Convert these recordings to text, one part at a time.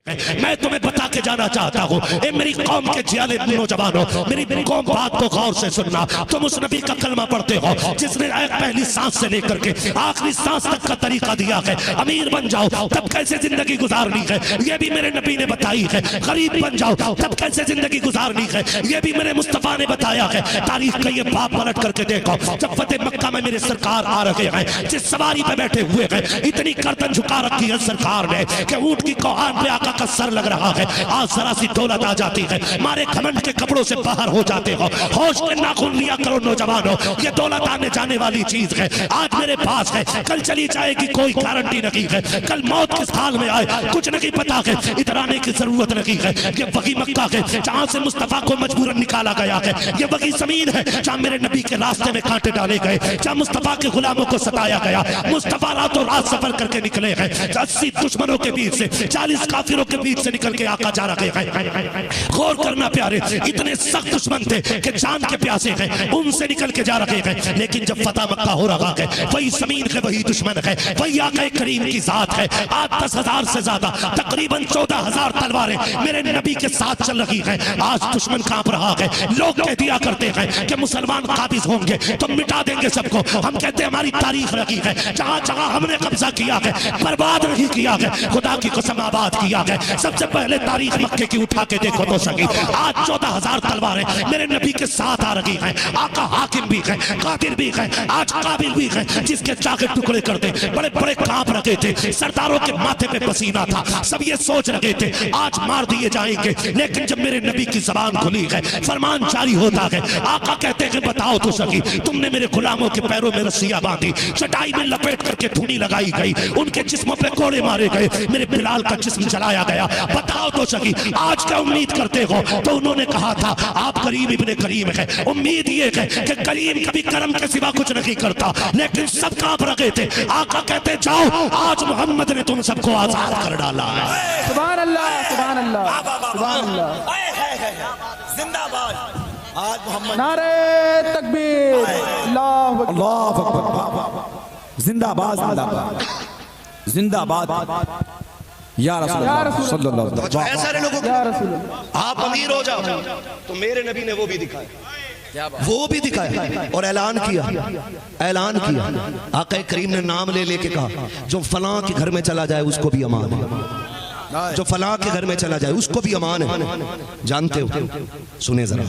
मैं तुम्हें बता के जाना चाहता हूँ, मेरी कौम के जियाले नौजवानों, मेरी कौम बात को गौर से सुनना। तुम उस नबी का कलमा पढ़ते हो जिसने पहली सांस से लेकर के आखिरी सांस तक का तरीका दिया है। अमीर बन जाओ तब कैसे जिंदगी गुजारनी है, ये भी मेरे नबी ने बताई है। गरीब बन जाओ तब कैसे जिंदगी गुजारनी है, ये भी मेरे मुस्तफा ने बताया है। तारीख का ये बाप पलट करके देखो, जब फतेह मक्का में मेरे सरकार आ रहे हैं, जिस सवारी पे बैठे हुए हैं, इतनी गर्दन झुका रखी है सरकार ने कि ऊंट की कोहान पे आका का सर लग रहा है। आज जरा सी दौलत आ जाती है, मारे घमंड के कपड़ों से बाहर हो जाते हो। होश के नाखून लिया करो नौजवानों, ये दौलत आने जाने वाली चीज है। आज मेरे पास है, कल चली जाएगी, कोई गारंटी नहीं है। कल मौत किस हाल में आए कुछ नहीं पता है, इधर आने की जरूरत नहीं है। ये वही मक्का है जहां से मुस्तफा को मजबूरन निकाला गया है। ये वही जमीन है जहां मेरे नबी के रास्ते में कांटे डाले गए, जहां मुस्तफा के गुलामों को सताया गया। मुस्तफा रातों रात सफर करके निकले हैं, 80 दुश्मनों के बीच से, 40 काफिरों के बीच से निकल के आका जा रहे हैं। गौर करना प्यारे, इतने सख्त दुश्मन थे कि जान के प्यासे हैं, उनसे निकल के जा रहे हैं। लेकिन जब फतह मक्का हो रहा है, वही जमीन है, वही दुश्मन है, वही आका करीम की जात है। आज 10,000 से ज्यादा, तकरीबन 14,000 तलवारें मेरे नबी के साथ चल रही हैं। आज दुश्मन कांप रहा है। लोग कह दिया करते हैं कि मुसलमान काबिज होंगे तो मिटा देंगे सबको। हम कहते हैं हमारी तारीख रखी है, जहां जहां हमने कब्जा किया है बर्बाद नहीं किया है, खुदा की कसम आबाद किया है। सबसे पहले तारीख मक्के की उठा के देखो तो सही। आज 14,000 तलवारें मेरे नबी के साथ आ रही हैं। आका हाकिम भी है, कादिर भी है, आज काबिल भी है, जिसके चाके टुकड़े कर दे, बड़े बड़े कांप रखे थे, सरदारों के माथे पे पसीना था। सब ये सोच रहे थे आज मार दिए जाएंगे। लेकिन जब मेरे नबी की जबान खुली है, फरमान जारी होता है, आका कहते हैं बताओ तो सही, तुमने मेरे गुलामों के पैरों में रस्सियां बांधी, चटाई में लपेट करके धूनी लगाई गई, उनके जिस्मों पे कोड़े मारे गए, मेरे बिलाल का जिस्म जलाया गया। बताओ तो सही आज क्या उम्मीद करते हो? तो उन्होंने कहा था आप करीम इब्ने करीम है। उम्मीद ये है कि करीम कभी करम के सिवा कुछ नहीं करता, लेकिन सब कांप रहे थे। आका कहते जाओ, आज मोहम्मद ने तुम सबको आजाद कर डाला है। सुभान अल्लाह, सुभान अल्लाह, सुभान अल्लाह, जिंदाबाद। आज मोहम्मद, नारे तकबीर, अल्लाहु अकबर, अल्लाहु अकबर, जिंदाबाद, जिंदाबाद, जिंदाबाद या रसूल सल्लल्लाहु अलैहि वसल्लम। ऐसे सारे लोगों या रसूल आप अमीर हो जाओ तो मेरे नबी ने वो भी दिखाया, वो भी दिखाया और ऐलान किया, ऐलान किया। आका करीम ने नाम ले लेके कहा जो फलां के घर में चला जाए उसको भी अमान है, जो फलां के घर में चला जाए उसको भी अमान है। जानते हो, सुने जरा,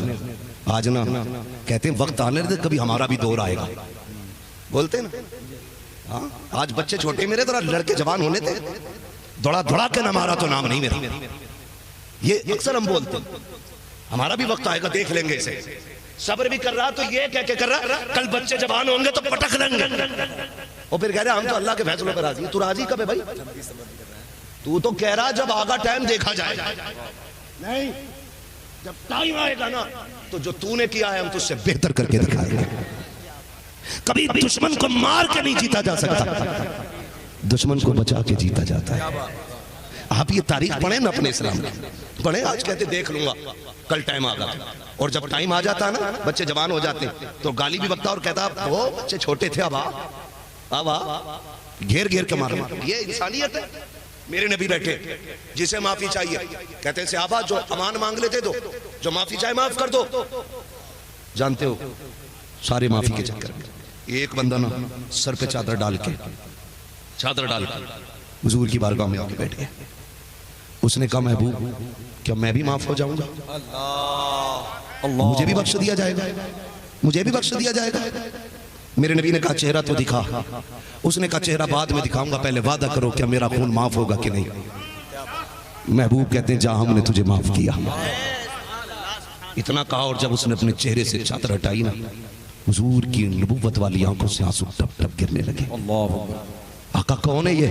आज ना कहते हैं वक्त आने दे कभी हमारा भी दौर आएगा, बोलते हैं ना। हाँ, आज बच्चे छोटे मेरे तरह लड़के जवान होने थे, दौड़ा दौड़ा के ना मारा तो नाम नहीं मेरा। ये अक्सर हम बोलते हैं हमारा भी वक्त आएगा, देख लेंगे इसे। सब्र भी कर रहा तो ये क्या क्या कर रहा, कल बच्चे जवान होंगे तो पटक लेंगे। और फिर कह रहे हम तो अल्लाह के फैसलों पर राजी। तू राजी कब है भाई? तू तो कह रहा जब आगा टाइम देखा जाएगा। नहीं, जब टाइम आएगा ना तो जो तूने किया है हम तुझसे बेहतर करके दिखाएंगे। कभी दुश्मन को मार के नहीं जीता जा सकता, दुश्मन को बचा के जीता जाता है। आप ये तारीख पढ़े ना अपने इस्लाम में पढ़े। आज कहते देख लूंगा कल टाइम आगा, और जब टाइम आ जाता है ना बच्चे जवान हो जाते हैं तो गाली भी बकता और कहता वो बच्चे छोटे थे अब घेर घेर के मार। ये इंसानियत है। मेरे नबी बैठे, जिसे माफी चाहिए कहते से आबा जो अमान मांग लेते दो, जो माफी चाहे माफ कर दो। जानते हो सारे माफी के चक्कर में एक बंदा ना सर पे चादर डाल के हुजूर की बारगाह में आके बैठ गया। उसने कहा महबूब क्या मैं भी माफ हो जाऊंगा? मुझे भी बख्श दिया जाएगा, मुझे भी बख्श दिया जाएगा। मेरे नबी ने कहा चेहरा तो दिखा। उसने कहा चेहरा बाद में दिखाऊंगा, पहले वादा करो क्या मेरा खून माफ होगा कि नहीं। महबूब कहते हैं जा हमने तुझे माफ किया। इतना कहा और जब उसने अपने चेहरे से चादर हटाई ना, हुजूर की नबूवत वाली आंखों से आंसू टप टप गिरने लगे। आका कौन है ये,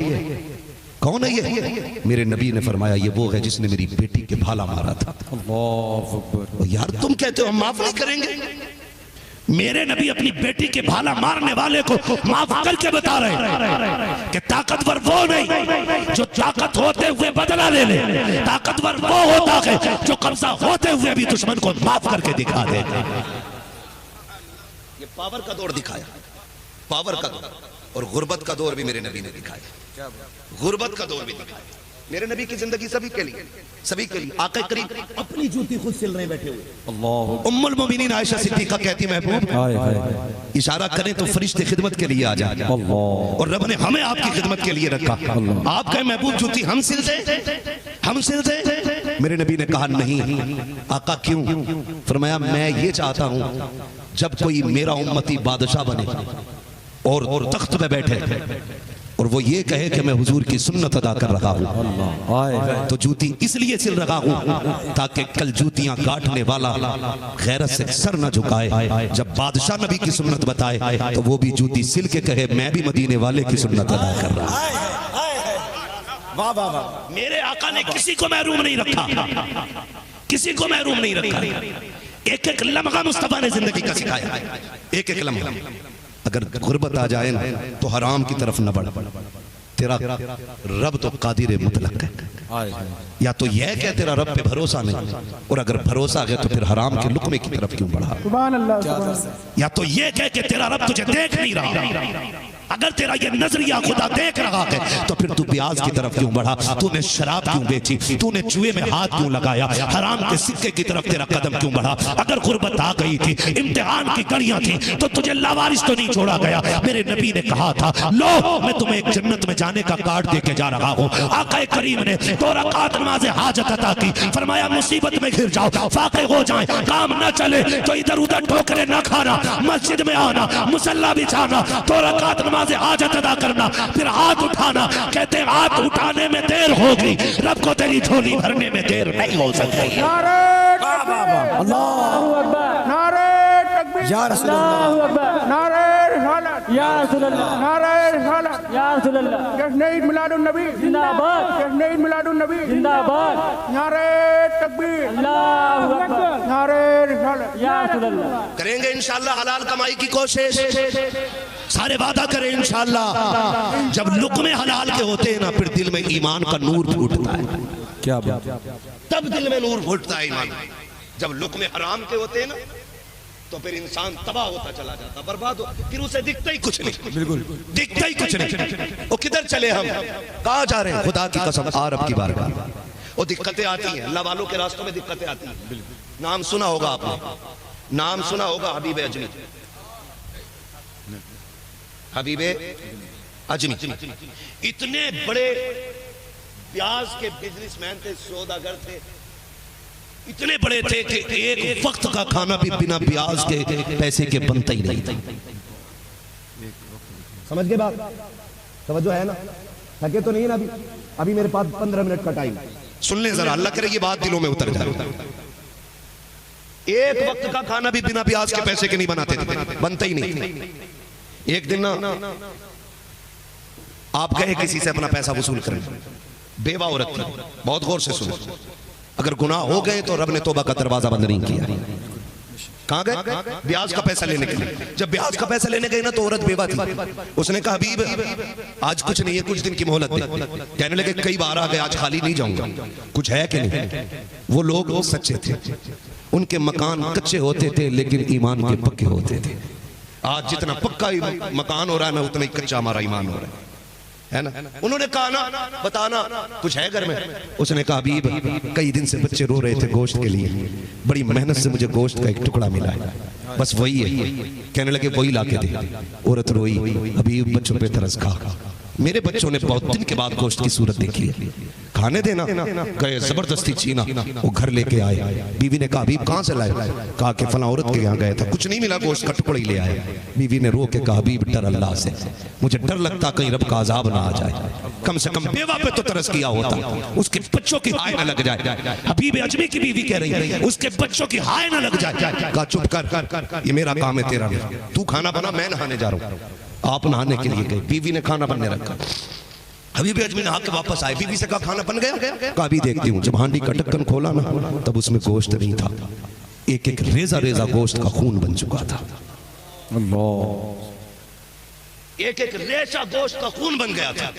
कौन है ये? मेरे नबी ने फरमाया ये वो है जिसने मेरी बेटी के भाला मारा था। अल्लाह यार तुम कहते हो हम माफ नहीं करेंगे। मेरे नबी अपनी बेटी के भाला मारने वाले को माफ करके बता रहे कि ताकतवर वो नहीं जो ताकत होते हुए बदला ले ले, ताकतवर वो होता है जो कब्जा होते हुए भी दुश्मन को माफ करके दिखा दे। ये पावर का दौर दिखाया, पावर का दौर। और गुर्बत का दौर भी मेरे नबी ने दिखाया, गुर्बत का दौर भी दिखाया। मेरे नबी की जिंदगी सभी के लिए, सभी के लिए। आका करीम अपनी जूती खुद सिल रहे बैठे हुए। अल्लाह। उम्मुल मोमिनीन आयशा सिद्दीका कहती महबूब इशारा करें तो फरिश्ते खिदमत के लिए आ जाए। और रब ने हमें आपकी खिदमत के लिए रखा। आप कहे महबूब जूती हम सिल दे, हम सिल दे। मेरे नबी ने कहा नहीं। आका क्यों? फरमाया मैं ये चाहता हूं जब कोई मेरा उम्मती बादशाह बने और तख्त पे बैठे और वो ये कहे कि मैं हुजूर की सुन्नत अदा कर रहा हूँ, तो जूती इसलिए सिल रहा हूँ ताकि कल जूतियां काटने वाला गैरत से सर न झुकाए। जब बादशाह नबी की सुन्नत बताए तो वो भी जूती सिल के कहे मैं भी मदीने वाले की सुन्नत अदा कर रहा हूँ। वाह वाह वाह। मेरे आका ने किसी को महरूम नहीं रखा, किसी को महरूम नहीं रखा। एक एक लम्हा मुस्तफा ने जिंदगी का सिखाया, एक एक लम्हा। अगर गुर्बत आ जाए ना तो हराम की तरफ न बढ़। तेरा रब तो कादिर मुतलक है। या तो यह कह तेरा रब पे भरोसा नहीं, और अगर भरोसा है तो फिर हराम के लुकमे की तरफ क्यों बढ़ा। सुभान अल्लाह। या तो यह कह के तेरा रब तुझे देख नहीं रहा, अगर तेरा ये नजरिया खुदा देख रहा है तो फिर तू ब्याज की तरफ क्यों बढ़ा। तूने शराब क्यों बेची, तूने जुए में हाथ क्यों लगाया, हराम के सिक्के की तरफ तेरा कदम क्यों बढ़ा। अगर गुर्बत आ गई थी, इम्तिहान की घड़ियां थी, तो तुझे लावारिस तो नहीं छोड़ा गया। मेरे नबी ने कहा था लो मैं तुम्हें एक जन्नत में जाने का कार्ड दे के जा रहा हूँ। आका करीम ने 2 रकात नमाज़े हाजत अता की। फरमाया मुसीबत में घिर जाओ, फाक़े हो जाए, काम न चले तो इधर उधर ठोकरे न खाना, मस्जिद में आना, मुसल्ला बिछाना, 2 रकात हाजत अदा करना, फिर हाथ उठाना। कहते हाथ उठाने में देर होगी, रब को तेरी झोली भरने में देर नहीं हो सकती। नारे तकबीर, अल्लाहू अकबर, नारे तकबीर, या रसूल अल्लाह, अल्लाहू अकबर, नारे रिसालत, या रसूल अल्लाह, नारे रिसालत, या रसूल अल्लाह, जश्न ईद मिलादुन नबी जिंदाबाद, जश्न ईद मिलादुन नबी जिंदाबाद, नारे तकबीर, अल्लाहू अकबर, नारे रिसालत, या रसूल अल्लाह। करेंगे इंशाअल्लाह हलाल कमाई की कोशिश, सारे वादा करें इंशाअल्लाह। जब लुक़मे हलाल के होते हैं ना फिर दिल में ईमान का नूर फूटता है। क्या बात। तब दिल में नूर फूटता है ईमान। जब लुक़मे हराम के होते हैं ना तो फिर इंसान तबाह होता चला जाता, बर्बाद हो, फिर उसे दिखता ही कुछ नहीं। बिल्कुल दिखता ही कुछ नहीं। वो किधर चले हम, कहाँ जा रहे हैं। खुदा की कसम आरब की बारगाह वो दिक्कतें आती हैं, अल्लाह वालों के रास्तों में दिक्कतें आती हैं। नाम सुना होगा आपने, नाम सुना होगा हबीब अजमी, हबीबे अजमी। इतने बड़े ब्याज के बिजनेसमैन थे, सौदागर थे, इतने बड़े थे कि एक वक्त का खाना भी बिना ब्याज के पैसे के बनता ही नहीं था। समझ गए बात, समझो है ना, थके तो नहीं ना। अभी मेरे पास 15 मिनट का टाइम, सुन ले जरा, अल्लाह करे ये बात दिलों में उतर जाए। एक वक्त का खाना भी बिना ब्याज के पैसे के नहीं बनाते थे, बनता ही नहीं। एक दिन ना आप गए किसी से अपना पैसा वसूल करें, बेवा औरत थी, बहुत गौर से सुनो। अगर गुनाह हो गए तो रब ने तौबा का दरवाजा बंद नहीं किया। कहां गए? ब्याज का पैसा लेने के लिए। जब ब्याज का पैसा लेने गए ना तो औरत बेवा थी। उसने कहा हबीब आज कुछ नहीं है, कुछ दिन की मोहलत दे। कहने लगे कई बार आ गए, आज खाली नहीं जाऊंगा, कुछ है कि नहीं। वो लोग सच्चे थे, उनके मकान कच्चे होते थे लेकिन ईमान के पक्के होते थे। आज जितना पक्का मकान हो रहा है ना उतना ही कच्चा हमारा ईमान हो रहा है ना। उन्होंने कहा ना बताना कुछ है घर में। उसने कहा हबीब कई दिन से बच्चे रो रहे थे गोश्त के लिए, बड़ी मेहनत से मुझे गोश्त का एक टुकड़ा मिला है, बस वही है। कहने लगे वही लाके दे। औरत रोई, हबीब बच्चों पे तरस खा, मेरे बच्चों ने बहुत दिन के बाद गोश्त की सूरत देखी है, खाने देना। गए जबरदस्ती छीना, वो घर लेके आए। बीवी ने कहा हबीब कहाँ से लाए? कहा कि फला औरत के यहाँ गया था, कुछ नहीं मिला, गोश्त का टुकड़ा ही ले आए। बीवी ने रो के कहा हबीब डर अल्लाह से, मुझे डर लगता कहीं रब का अजाब ना आ जाए, कम से कम बेवा पे तो तरस किया होता, उसके बच्चों की हाय ना लग जाए। हबीब अजमी की बीवी कह रही है उसके बच्चों की हाय ना लग जाए। कहा चुप कर, ये मेरा काम है, तेरा नहीं। तू खाना बना, मैं नहाने जा रहा हूँ। आप नहाने के लिए गए, बीवी ने खाना बनने रखा। हबीब अजमी नहा के वापस आए, बीवी से कहा खाना बन गया? कहा अभी देखती हूँ। जब हांडी का ढक्कन खोला ना तब उसमें गोश्त नहीं था, एक एक रेजा रेजा गोश्त का खून बन चुका था। अल्लाह, एक एक रेजा गोश्त का खून बन गया था।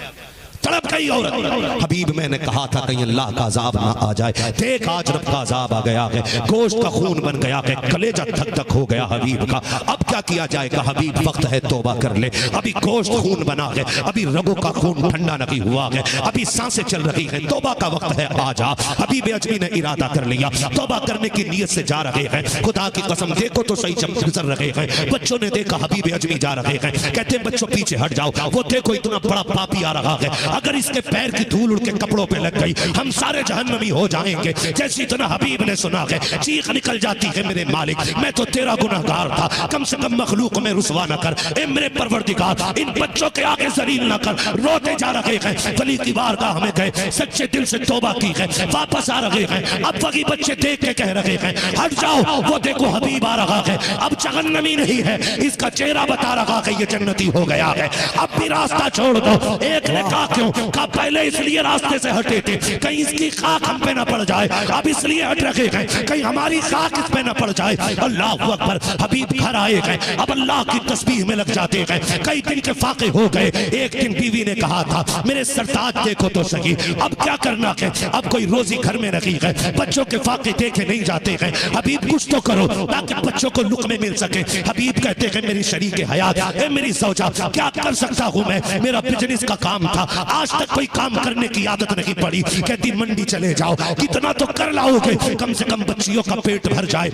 तड़प गई औरत। हबीब मैंने कहा था कहीं अल्लाह का अजाब ना आ जाए, देख आज रब का अजाब आ गया है, गोश्त का खून बन गया है, कलेजा धक धक हो गया हबीब का। अब क्या किया जाएगा हबीब, वक्त है तौबा कर ले। अभी गोश्त खून बना है, अभी रगों का खून ठंडा नहीं हुआ है, अभी सांसें चल रही हैं, तौबा का वक्त है, आ जा। हबीब अजमी ने इरादा कर लिया, तौबा करने की नीयत से जा रहे हैं। खुदा की कसम देखो तो सही गुजर रहे हैं। बच्चों ने देखा हबीब अजमी जा रहे हैं, कहते हैं बच्चों पीछे हट जाओ, वो देखो इतना बड़ा पापी आ रहा है, अगर इसके पैर की धूल उड़ के कपड़ों पे लग गई हम सारे जहन्नमी हो जाएंगे। जैसे इतना हबीब ने सुना है चीख निकल जाती है, मेरे मालिक मैं तो तेरा गुनहगार था, कम से कम मखलूक में रुसवा न कर, ए मेरे परवरदिगार इन बच्चों के आगे जलील न कर। रोते जा रहे हैं, वली की बारगाह में गए, सच्चे दिल से तौबा की है, वापस आ रहे हैं। अब वही बच्चे देख के कह रहे हैं हट जाओ, वो देखो हबीब आ रहा है, अब जहन्नमी नहीं है, इसका चेहरा बता रहा है ये जन्नती हो गया है, अब भी रास्ता छोड़ दो। एक ने कहा क्यों, कहा पहले इसलिए रास्ते से हटे थे कहीं इसकी खाक हम पे न पड़ जाए, अब इसलिए हट रखे हैं कहीं हमारी खाक इस पे न पड़ जाए। अल्लाह अकबर। हबीब घर आए हैं, अब अल्लाह की तस्बीह में लग जाते हैं। कई दिन के फाके हो गए। एक दिन बीवी ने कहा था मेरे सरताज देखो तो सही, अब क्या करना है, अब कोई रोजी घर में रखी है, बच्चों के फाके देखे नहीं जाते हैं, हबीब कुछ तो करो ताकि बच्चों को लुक़मे मिल सके। हबीब कहते हैं मेरी शरीक हयात है, मेरी सौजा, क्या कर सकता हूँ मैं, मेरा बिजनेस का काम था, आज तक कोई काम करने की आदत नहीं पड़ी। कहती मंडी चले जाओ, कितना तो कर लाओगे, कम से कम बच्चियों का पेट भर जाए।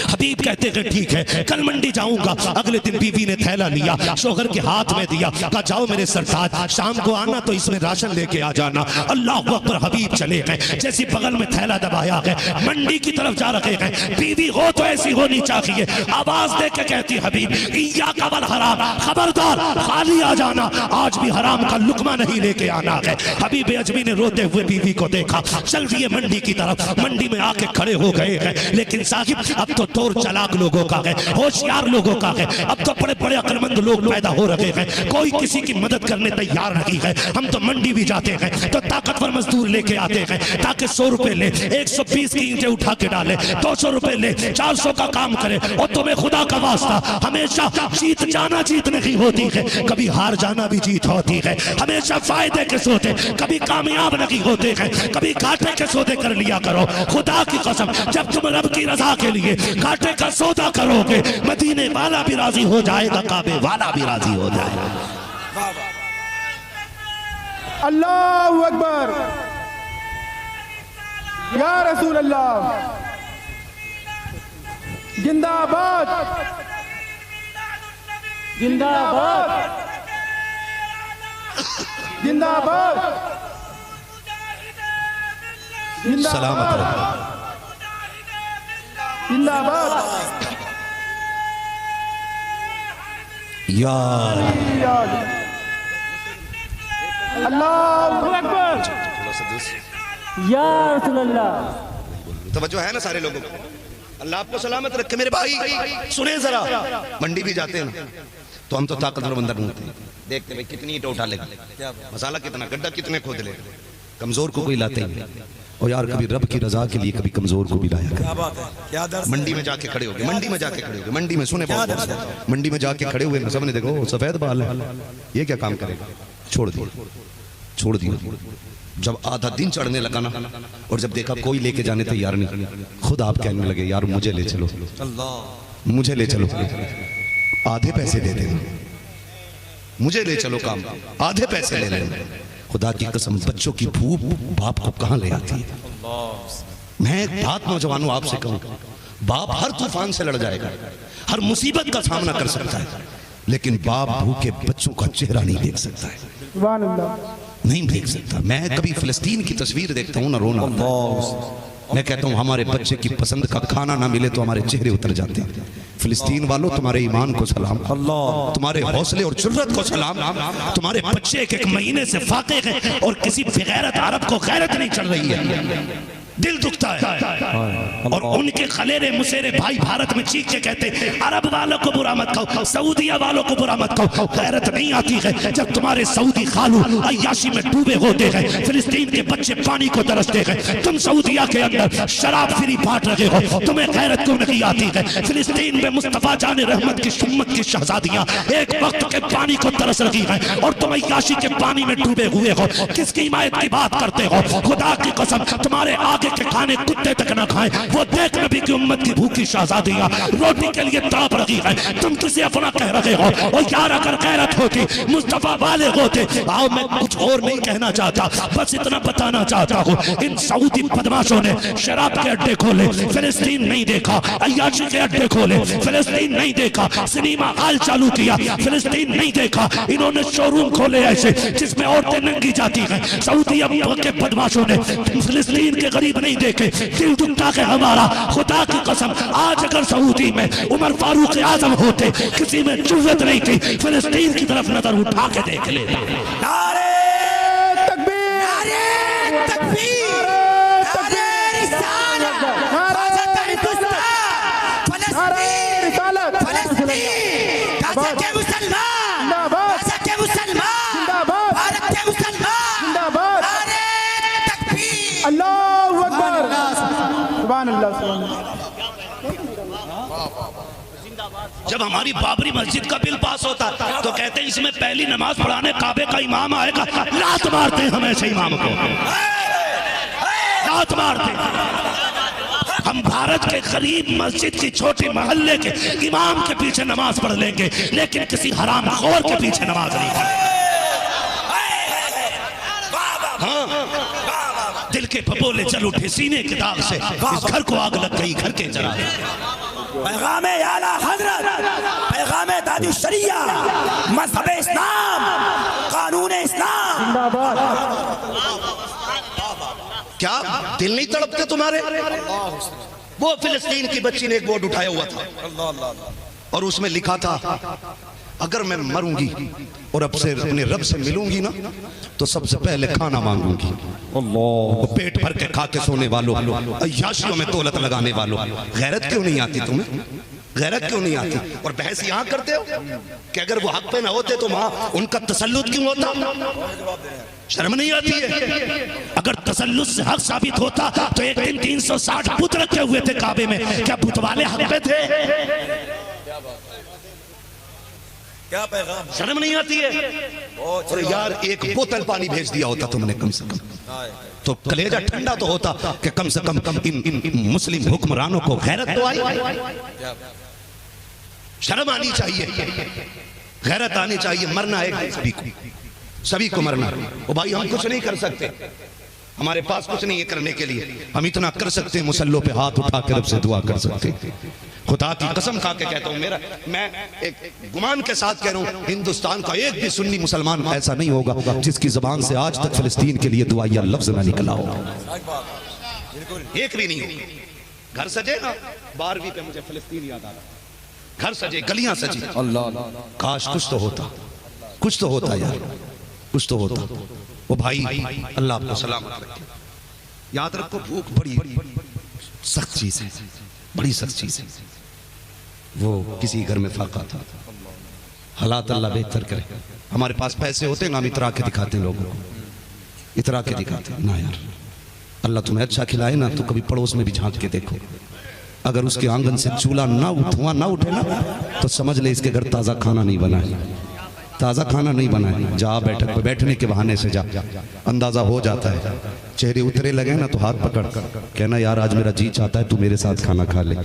हबीब कहते हैं ठीक है कल मंडी जाऊंगा। अगले दिन बीवी ने थैला लिया, शोहर के हाथ में दिया, कहा जाओ मेरे सरताज शाम को आना तो इसमें राशन लेके आ जाना। अल्लाह अकबर। हबीब चले गए, जैसी बगल में थैला दबाया है मंडी की तरफ जा रहे हैं। बीवी हो तो ऐसी होनी चाहिए, आवाज दे के कहती हबीब इया कबल हराम, खबरदार खाली आ जाना, आज भी हराम का लुकमा नहीं लेके आना है। हबीब अजमी ने रोते हुए बीवी को देखा, चल दिए मंडी की तरफ। मंडी में आके खड़े हो गए हैं, लेकिन साहिब अब तो दौर चालाक लोगों का है, होशियार लोगों का है, अब तो बड़े बड़े अक्लमंद लोग पैदा हो रहे हैं, कोई किसी की मदद करने तैयार नहीं है। हम तो मंडी भी जाते हैं तो ताकतवर मजदूर लेके आते हैं ताकि 100 रुपए ले, 120 की ईंटें उठा के डाले, 200 रुपए ले, 400 का काम करे। और तुम्हें खुदा का वास्ता हमेशा जीत जाना जीत नहीं होती है, कभी हार जाना भी जीत होती है। हमेशा फायदे के सौदे कभी कामयाब नहीं होते हैं, कभी घाटे के सौदे कर लिया करो। खुदा की कसम जब तुम रब की रजा के लिए घाटे का सौदा करोगे, मदीने वाला भी राजी हो जाएगा, काबे वाला भी राजी हो जाएगा। अल्लाहु अकबर। या रसूल अल्लाह जिंदाबाद जिंदाबाद जिंदाबाद सलामत रहो। जिंदाबाद। यार अल्लाहु अकबर। या रसूल अल्लाह। तवज्जो है ना सारे लोगों को। अल्लाह आपको सलामत रखे मेरे भाई। सुने जरा, मंडी भी जाते हैं ना तो हम तो ताकतवर बंदा ढूंढते हैं, देखते भाई कितनी ईंट उठा लेगा, मसाला कितना, गड्ढा कितने खोद लेगा, कमजोर को कोई लाते ही। और यार कभी रब की रजा के लिए कभी कमजोर को भी लाया कर। क्या बात है, क्या दर्द। मंडी में जाके खड़े हो गए, मंडी में जाके खड़े हो गए, मंडी में सुने बहुत, मंडी में जाके खड़े हुए सबने देखो सफेद बाल है, ये क्या काम करेगा, छोड़ दिया छोड़ दिया। जब आधा दिन चढ़ने लगा ना और जब देखा कोई लेके जाने तैयार नहीं, खुद आप कहने लगे यार मुझे ले चलो, मुझे ले चलो, आधे पैसे दे देना, मुझे ले चलो काम, आधे पैसे ले लेना। खुदा की कसम बच्चों की भूख बाप को कहां ले आती है। मैं एक बात नौजवानों आपसे कहूं, बाप हर तूफान से लड़ जाएगा, हर मुसीबत का सामना कर सकता है, लेकिन बाप भूखे बच्चों का चेहरा नहीं देख सकता है, सुभान अल्लाह, नहीं देख सकता। मैं कभी फिलिस्तीन की तस्वीर देखता हूँ ना रोना, मैं कहता हूँ हमारे बच्चे की पसंद का खाना ना मिले तो हमारे चेहरे उतर जाते हैं। फिलिस्तीन वालों तुम्हारे ईमान को सलाम, तुम्हारे हौसले और जुर्रत को सलाम, तुम्हारे बच्चे एक एक महीने से फाके हैं और किसी बेगैरत अरब को गैरत नहीं चल रही है। दिल दुखता है। और उनके खलेरे मुसेरे भाई भारत में चीख के कहते अरब वालों को बुरा मत कहो, सऊदिया वालों को बुरा मत कहो। गैरत नहीं आती है जब तुम्हारे सऊदी खालू अय्याशी में डूबे होते हैं, फिलिस्तीन के बच्चे पानी को तरसते हैं, तुम सऊदिया के अंदर शराब फ्री बांट रहे हो, तुम्हें गैरत क्यों नहीं आती है? फिलिस्तीन में मुस्तफा जाने रहमत की उम्मत की शहजादियां एक वक्त के पानी को तरस रही हैं और तुम अय्याशी के पानी में डूबे हुए हो। किसकी हिमायत की बात करते हो? खुदा की कसम तुम्हारे आगे के खाने कुत्ते तक न खाएं, वो देख नबी की उम्मत की भूखी शहजादियां रोटी के लिए तड़प रही है, तुम किसे अपना कह रहे हो? और यार अगर गैरत होती मुस्तफा वाले होते। आओ मैं कुछ और नहीं कहना चाहता, बस इतना बताना चाहता हूँ, इन सऊदी बदमाशों ने शराब के अड्डे खोले, फिलिस्तीन नहीं देखा, अय्याशी के अड्डे खोले, फिलिस्तीन नहीं देखा, सिनेमा हॉल चालू किया, फिलिस्तीन नहीं देखा, इन्होंने शोरूम खोले ऐसे जिसमें औरतें नंगी जाती हैं। सऊदी अरब के बदमाशों ने फिलिस्तीन के गरीब नहीं देखे, दिल दुखता है हमारा। खुदा की कसम आज अगर सऊदी में उमर फारूक आजम होते, किसी में जुर्रत नहीं थी फिलिस्तीन की तरफ नजर उठा के देख लेता। नारे तकबीर, नारे तकबीर, नारे रिसालत, नारे रिसालत, फलस्तीन, गाजा के मुसलमान, गाजा के मुसलमान, भारत के मुसलमान, नारे तकबीर, अल्लाहु अकबर, सुभान अल्लाह। जब हमारी बाबरी मस्जिद का बिल पास होता तो कहते हैं इसमें पहली नमाज पढ़ाने काबे का इमाम आएगा, लात मारते हैं हम ऐसे इमाम को, लात मारते हैं। हम भारत के गरीब मस्जिद की छोटी मोहल्ले के इमाम के पीछे नमाज पढ़ लेंगे, लेकिन किसी हराम खोर के पीछे नमाज नहीं पढ़ेंगे। हाँ, दिल के फपोले चल उठे सीने के दाग से, इस घर को आग लग गई, घर के जरा पैगाम आला हजरत, पैगाम दादी शरिया, मज़हब इस्लाम, कानून इस्लाम। क्या दिल नहीं तड़पते तुम्हारे? वो फिलिस्तीन की बच्ची ने एक बोर्ड उठाया हुआ था और उसमें लिखा था अगर मैं मरूंगी और अब से अपने रब से मिलूंगी ना तो सबसे पहले खाना मांगूंगी। अल्लाह, पेट भर के खा के सोने वालों, अय्याशियों में दौलत लगाने वालों, गैरत क्यों नहीं आती तुम्हें? गैरत क्यों नहीं आती? और बहस यहाँ करते हो कि अगर वो हक पे ना होते तो वहां उनका तसल्लुत क्यों होता? शर्म नहीं आती है? अगर तसल्लुत से हक साबित होता तो एक दिन 360 बुत रखे हुए थे काबे में, क्या बुत वाले हक पे थे? क्या पैगाम? शर्म नहीं आती है? और यार एक बोतल पानी भेज दिया होता तुमने कम से कम, तो कलेजा ठंडा तो होता कि कम से कम इन मुस्लिम हुक्मरानों को गैरत तो आई। शर्म आनी चाहिए, गैरत आनी चाहिए। मरना है सभी को मरना। ओ भाई हम कुछ नहीं कर सकते, हमारे पास कुछ नहीं है करने के लिए, हम इतना कर सकते हैं मुसल्लों पे हाथ उठा कर रब से दुआ कर सकते हैं। खुदा की कसम खा के कहता हूँ, मैं एक गुमान के साथ कह रहा हूँ, हिंदुस्तान का एक भी सुन्नी मुसलमान ऐसा नहीं होगा जिसकी जुबान से आज तक फिलिस्तीन के लिए दुआया लफ्ज ना निकला हो, एक भी नहीं होगा। घर सजे ना 12वीं पे मुझे फिलिस्तीन याद आ रहा, घर सजे, गलियां सजी, अल्लाह काश कुछ तो होता, कुछ तो होता यार, कुछ तो होता। वो भाई अल्लाह आपको सलामत रखे। याद रखो भूख बड़ी सख्त चीज है, बड़ी सख्त चीज है। वो किसी घर में फाका था, हालात अल्लाह बेहतर करे। हमारे पास पैसे होते हैं हम इतरा के दिखाते हैं लोगों को, इतरा के दिखाते हैं ना यार। अल्लाह तुम्हें अच्छा खिलाए ना तो कभी पड़ोस में भी झांक के देखो, अगर उसके आंगन से चूल्हा ना धुआं ना उठे ना तो समझ ले इसके घर ताज़ा खाना नहीं बना है, ताज़ा खाना नहीं बना है। जा बैठक पे बैठने के बहाने से जा, अंदाजा हो जाता है। चेहरे उतरे लगे ना तो हाथ पकड़ कर कहना यार आज मेरा जी चाहता है तू मेरे साथ खाना खा ले।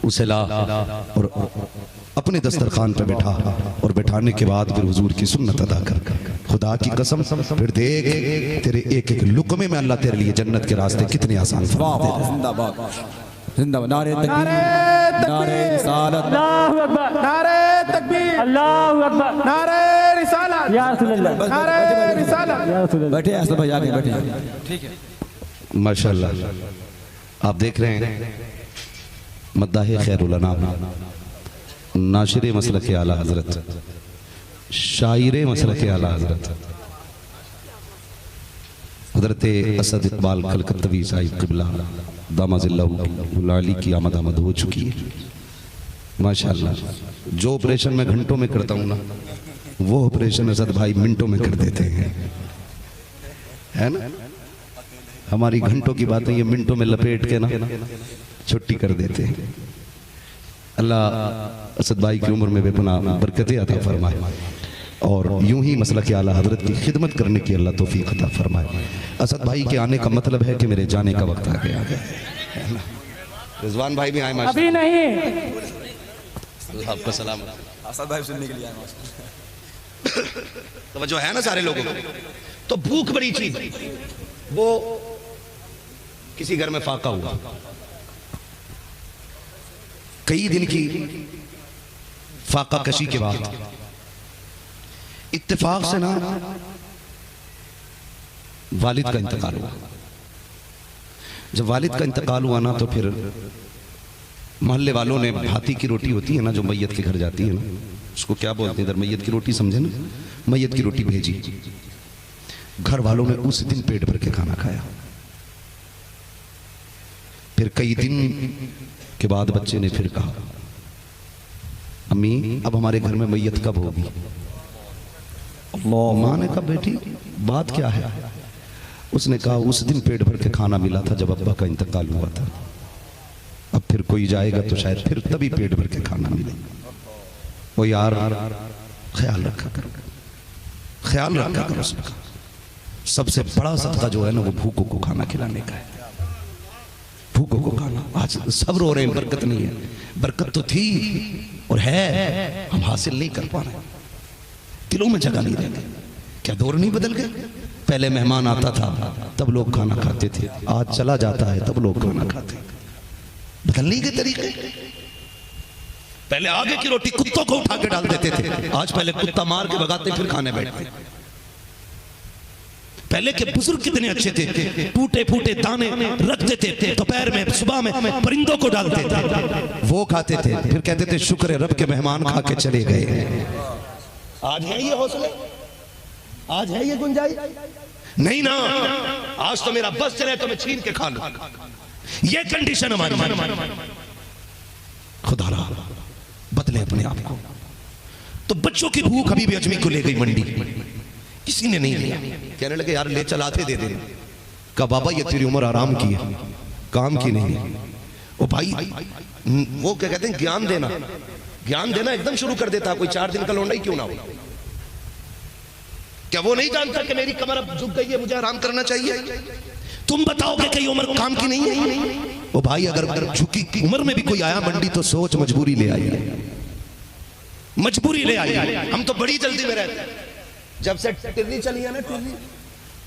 उसे ला और अपने दस्तरखान पे बैठा और बैठाने के बाद फिर हुजूर की सुन्नत अदा कर। खुदा की कसम फिर देख तेरे एक एक लुकमे में अल्लाह तेरे लिए जन्नत के रास्ते कितने आसान फरमा दे। जिंदाबाद जिंदाबाद, नारे तकबीर, नारे रिसालत, अल्लाहु अकबर, नारे तकबीर, अल्लाहु अकबर, नारे रिसालत, या रसूल अल्लाह, नारे रिसालत, या रसूल अल्लाह। बैठे ऐसे भाई आगे बैठे, ठीक है। माशाअल्लाह आप देख रहे हैं मद्दाह खैरुल अनाम, नाशिर मसलक आला हजरत, शायर मसलक आला हजरत हज़रत असद इकबाल कलकत्तवी साहिब क़िबला दामाज़िल्लाहुल की आमद हो चुकी है माशाअल्लाह। जो ऑपरेशन मैं घंटों में करता हूँ ना, वो ऑपरेशन असद भाई मिनटों में कर देते हैं, है ना। हमारी घंटों की बातें ये मिनटों में लपेट के ना छुट्टी कर देते हैं। अल्लाह असद भाई की उम्र में बेपनाह बरकतें अता फरमाए और यूं ही मसला के आला हजरत की खिदमत करने की अल्लाह तौफीक अता फरमाए। असद भाई के आने का मतलब है कि मेरे जाने का वक्त आ गया है ना। रिजवान भाई भी आए माशाल्लाह। अभी नहीं, अल्लाह आपका सलाम। असद भाई सुनने के लिए आए। तो जो है ना सारे लोगों को, तो भूख बड़ी चीज, वो किसी घर में फाका हुआ, कई दिन की फाका कशी के बाद इत्तेफाक से ना वालिद का इंतकाल हुआ। जब वालिद का इंतकाल हुआ ना, तो फिर मोहल्ले वालों ने भाती की रोटी होती है ना जो मैयत के घर जाती है ना, उसको क्या बोलते हैं इधर, मैयत की रोटी समझे ना, मैयत की रोटी भेजी। घर वालों ने उस दिन पेट भर के खाना खाया। फिर कई दिन के बाद बच्चे ने फिर कहा, अम्मी अब हमारे घर में मैयत कब होगी। माँ ने कहा, बेटी बात क्या है। उसने कहा, उस दिन पेट भर के खाना मिला था जब अब्बा का इंतकाल हुआ था, अब फिर कोई जाएगा तो शायद फिर तभी पेट भर के खाना मिले। वो यार ख्याल रखा करो, ख्याल रखा करो उसका। सबसे बड़ा सदका जो है ना, वो भूखों को खाना खिलाने का है। भूखों को खाना, आज सब रो रहे हैं, बरकत नहीं है। बरकत तो थी और है, हम हासिल नहीं कर पा रहे, दिलों में जगह नहीं रहती। क्या दौर नहीं बदल गए। पहले मेहमान आता था तब लोग खाना खाते थे, आज चला जाता है तब लोग खाना खाते हैं। बदलने के तरीके, पहले आगे की रोटी कुत्तों को उठा के डाल देते थे, आज पहले कुत्ता मार के भगाते फिर खाने बैठते। पहले के बुजुर्ग कितने अच्छे थे, टूटे फूटे दाने रख देते थे, दोपहर में सुबह में परिंदों को डालते थे, वो खाते थे, फिर कहते थे शुक्र है रब के मेहमान खा के चले गए। आज है ये हौसले, आज है ये गुंजाइश नहीं ना। आज तो मेरा बस चले तो मैं छीन के खा लूं, ये कंडीशन हमारी। खुदा रहा बदले अपने आप को। तो बच्चों की भूख अभी भी अजमी को ले गई मंडी, किसी ने नहीं लिया। कहने लगे यार ले चलाते दे देना। कहा बाबा ये तेरी उम्र आराम की है, काम की नहीं है। ओ भाई वो क्या कहते हैं, ज्ञान देना, ज्ञान देना एकदम शुरू कर देता। कोई 4 दिन का लौंडा ही क्यों ना हो। क्या वो नहीं जानता कि मेरी कमर अब झुक गई है, मुझे आराम करना चाहिए। तुम बताओगे कि उम्र काम की नहीं है। ओ भाई अगर झुकी उम्र में भी कोई आया मंडी तो सोच मजबूरी ले आई, मजबूरी ले आई। हम तो बड़ी जल्दी में रहते हैं। जब से टिर्री चली है ना, टिर्री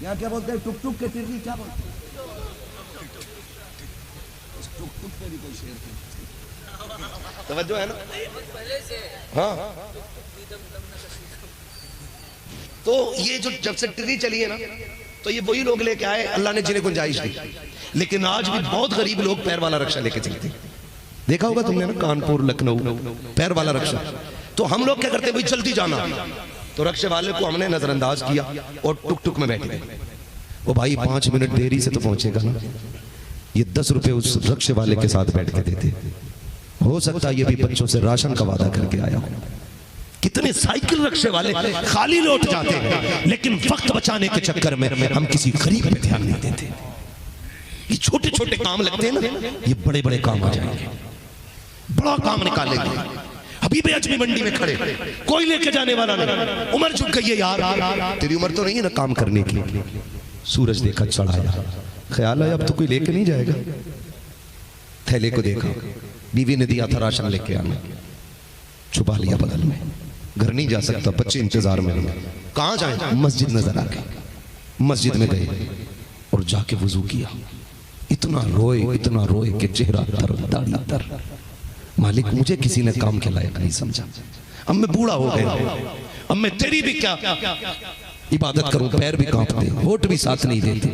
यहाँ क्या बोलते हैं, टुक टुक के टिर्री क्या बोलते हैं, टुक टुक पे भी कोई शेर थे। तवज्जो है ना। हाँ तो ये जो जब से टिर्री चली है ना, तो ये वही लोग लेके आए अल्लाह ने जिन्हें गुंजाइश दी। लेकिन आज भी बहुत गरीब लोग पैर वाला रक्षा लेके चलते हैं। देखा होगा तुमने ना, कानपुर लखनऊ पैर वाला रक्षा। तो हम लोग क्या करते हैं, भाई जल्दी जाना, तो रक्षे वाले को हमने नजरअंदाज किया और टुक टुक में बैठ गए। वो भाई 5 मिनट देरी से तो पहुंचेगा ना, ये 10 रुपए उस रक्षे वाले के साथ बैठ के देते। हो सकता है ये भी बच्चों से राशन का वादा करके आया हो। कितने साइकिल रक्षे वाले खाली लौट जाते हैं, लेकिन वक्त बचाने के चक्कर में हम किसी गरीब पे ध्यान नहीं देते। ये छोटे छोटे काम लगते हैं ना, ये बड़े बड़े काम आ जाएंगे, बड़ा काम निकालेंगे। अभी भी अजमी मंडी में खड़े, कोई लेके जाने वाला नहीं। उम्र झुक गई है यार, तेरी उम्र तो नहीं है ना काम करने की। सूरज देखा चढ़ाया, ख्याल आया अब तो कोई लेके नहीं जाएगा। थैले को देखा, बीवी ने दिया था राशन लेके आने, छुपा लिया बगल में। घर नहीं जा सकता, बच्चे इंतजार में हैं। कहाँ जाए, मस्जिद नजर आ गई। मस्जिद में गए और जाके वुजू किया। इतना रोए कि चेहरा तर, दाढ़ी तर। मालिक मुझे किसी ने काम के लायक नहीं समझा, अब मैं बूढ़ा हो गया, अब मैं तेरी भी क्या इबादत करूं पैर भी कांपते, होठ भी साथ नहीं देते,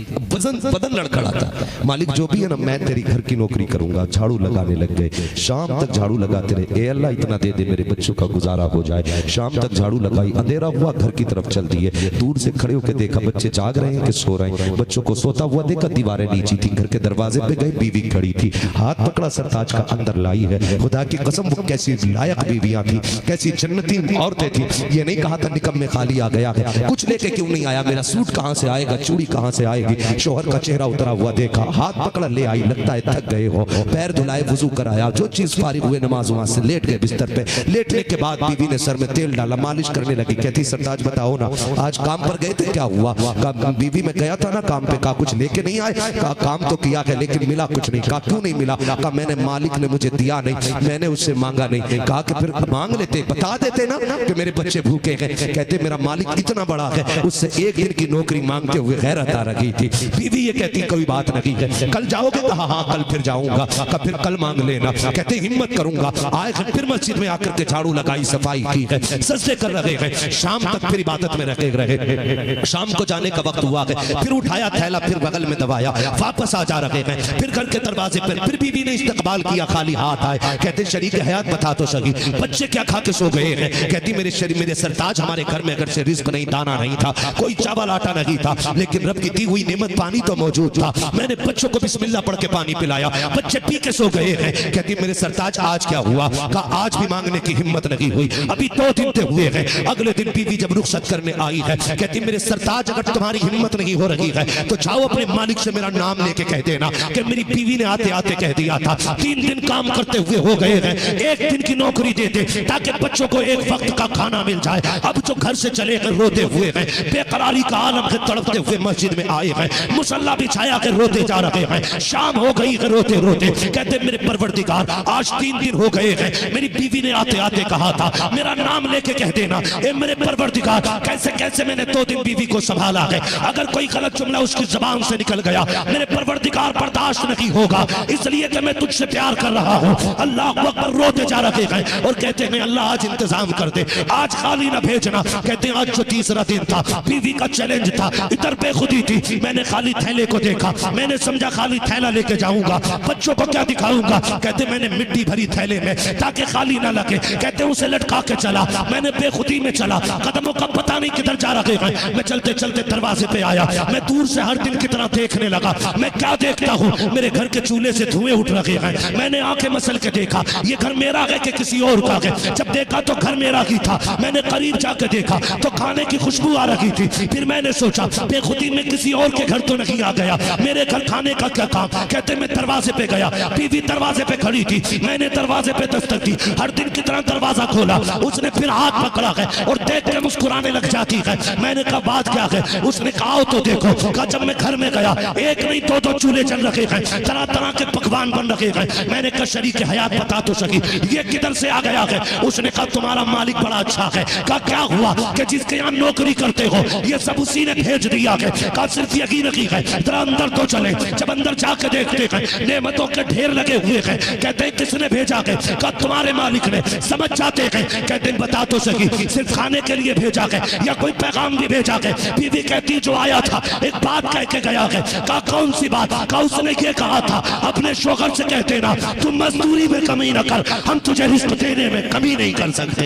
बदन लड़खड़ाता। मालिक जो भी है ना, मैं तेरी घर की नौकरी करूंगा। झाड़ू लगाने लग गए, शाम तक झाड़ू लगाते रहे। ए अल्लाह इतना दे दे मेरे बच्चों का गुजारा हो जाए। शाम तक झाड़ू लगाई, अंधेरा हुआ, घर की तरफ चल दिए। दूर से खड़े होकर देखा बच्चे जाग रहे हैं कि सो रहे हैं। बच्चों को सोता हुआ देखा, दीवारें नीची थी। घर के दरवाजे पे गए, बीवी खड़ी थी, हाथ पकड़ा, सरताज का अंदर लाई है। खुदा की कसम वो कैसी लायक बीवियां थी, कैसी जन्नती औरतें थी। ये नहीं कहा था निकम में खाली आ गया है, कुछ लेके क्यों नहीं आया, मेरा सूट कहां से आएगा, चूड़ी कहां से आएगी। शोहर का चेहरा उतरा हुआ देखा, हाथ पकड़ा ले आई, लगता है थक गए हो। पैर धुलाए, वुजू कराया, जो चीज फारिग हुए नमाज वहां से लेट गए बिस्तर पे। लेटने के बाद बीवी ने सर में तेल डाला, मालिश करने लगी। कहती सरताज बताओ ना, आज काम पर गए थे, क्या हुआ। बीवी में गया था ना काम पे, कहा कुछ लेके नहीं आए। कहा काम तो किया है लेकिन मिला कुछ नहीं। कहा क्यों नहीं मिला। कहा मैंने मालिक ने मुझे दिया नहीं, मैंने उससे मांगा नहीं। कहा कि फिर मांग लेते, बता देते ना कि मेरे बच्चे भूखे हैं। कहते मेरा मालिक इतना बड़ा है, उससे एक दिन की नौकरी मांगते हुए गैरत आ रही थी। बीवी ये कहती कोई बात नहीं है, कल जाओगे। कहा हाँ कल फिर जाऊंगा। कहा फिर कल मांग लेना। कहते हिम्मत करूंगा। आए फिर मस्जिद में आकर के झाड़ू लगाई, सफाई की है, सजदे कर रहे हैं। शाम तक फिर इबादत में रहे। शाम को जाने का वक्त हुआ है, फिर उठाया थैला, फिर बगल में दबाया, वापस आ जा रहे हैं। फिर घर के दरवाजे पर फिर बीवी ने इस्तकबाल किया, खाली हाथ आए। कहते शरीक हयात बता तो सही, बच्चे क्या खा के सो गए हैं। कहती मेरे सरताज हमारे घर में अगर से रिस्क नहीं, दाना नहीं था, कोई चावल आटा नहीं था, लेकिन रब की दी हुई नेमत पानी तो मौजूद था। मैंने बच्चों को बिस्मिल्लाह पढ़ के पानी पिलाया, बच्चे पी के सो गए हैं। कहती मेरे सरताज आज क्या हुआ। कहा आज भी मांगने की हिम्मत नहीं हुई, अभी 2 दिन से हुए हैं। अगले दिन बीवी जब रुखसत करने आई है, कहती मेरे सरताज अगर तुम्हारी हिम्मत नहीं हो रही है तो जाओ अपने मालिक से मेरा नाम लेके कह देना कि मेरी बीवी ने आते आते कह दिया था 3 दिन काम करते हुए हो गए हैं, 1 दिन की नौकरी दे दे ताकि बच्चों को 1 वक्त का खाना मिल जाए। अब जो घर से चले गए रोते हुए हैं, बेकरारी का आलम से तड़पते हुए मस्जिद में आए हैं, मुसल्ला बिछाया के रोते जा रहे हैं। शाम हो गई है रोते रोते। कहते मेरे परवरदिगार आज 3 दिन हो गए हैं, मेरी बीवी ने आते आते कहा था मेरा नाम लेके कह देना। ए मेरे परवरदिगार कैसे कैसे मैंने 2 दिन बीवी को संभाला है, अगर कोई गलत जुमला उसकी जुबान से निकल गया मेरे परवरदिगार बर्दाश्त नहीं होगा, इसलिए कि मैं तुझसे प्यार कर रहा हूँ। अल्लाह अकबर। रोते जा रहे हैं और कहते हैं अल्लाह आज इंतजाम कर दे, आज खाली ना भेजना। कहते हैं आज जो 3रा दिन था, बीवी का चैलेंज था, इधर बेखुदी थी, मैंने खाली थैले को देखा, मैंने समझा खाली थैला लेके जाऊंगा, बच्चों को क्या दिखाऊंगा। कहते मैंने मिट्टी भरी थैले में ताकि खाली ना लगे। कहते उसे लटका के चला, मैंने बेखुदी में चला, कदमों का पता नहीं किधर जा रहे हैं। मैं चलते चलते दरवाजे पे आया, मैं दूर से हर दिन की तरह देखने लगा। मैं क्या देखता हूँ, मेरे घर के चूल्हे से धुएं उठ रहे हैं। मैंने आंखें मसल के देखा ये घर मेरा है कि किसी और का है। जब देखा तो घर मेरा ही था। मैंने करीब जाकर देखा तो खाने की खुशबू आ रही थी। फिर मैंने सोचा बेखुदी में किसी और के घर तो नहीं आ गया, मेरे घर खाने का क्या काम। कहते मैं दरवाजे पे गया, बीवी दरवाजे पे खड़ी थी, मैंने दरवाजे पे दस्तक दी, हर दिन की तरह दरवाजा खोला। उसने फिर हाथ पकड़ा है और देख के मुस्कुराने लग जाती है। मैंने कहा बात क्या है। उसने कहा तो देखो। कहा जब मैं घर में गया 1 नहीं 2 चूल्हे चल रखे हैं, तरह तरह के पकवान बन रखे हैं। मैंने कहा शरीक हयात बता तो सकी ये किधर से आ गया है। उसने कहा तुम्हारा मालिक बड़ा अच्छा है। कहा क्या हुआ कि जिसके यहाँ नौकरी करते हो ये सब उसी ने भेज दिया है। कहा सिर्फ यही नहीं है, जरा अंदर तो चले। जब अंदर जाके देखते हैं नेमतों के ढेर लगे हुए हैं। कहते हैं किसने भेजा है। कहा तुम्हारे मालिक ने। समझ जाते हैं। कहते हैं बता तो सकी सिर्फ खाने के लिए भेजा है या कोई पैगाम भी भेजा है। बीवी कहती जो आया था एक बात कह के गया है। कहा कौन सी बात। कहा उसने ये कहा था अपने शोहर से कह देना तुम मजदूरी में कमी न कर, हम तुझे रिस्क देने में कमी नहीं कर सकते।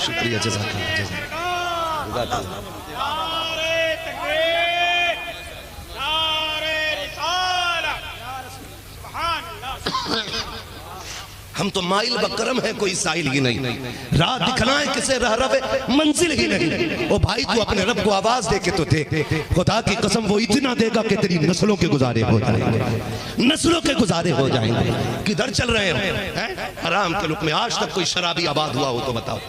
शुक्रिया जज़ाकल्लाह। हम तो माइल बकरम है कोई साइल ही नहीं, राह दिखलाए किसे रह रवे मंजिल ही नहीं। ओ भाई तू अपने रब को आवाज दे के तो देख, खुदा की कसम वो इतना देगा कि तेरी नस्लों के गुजारे हो जाएंगे, नस्लों के गुजारे हो जाएंगे। किधर चल रहे हो हराम के लुक में। आज तक कोई शराबी आबाद हुआ हो तो बताओ,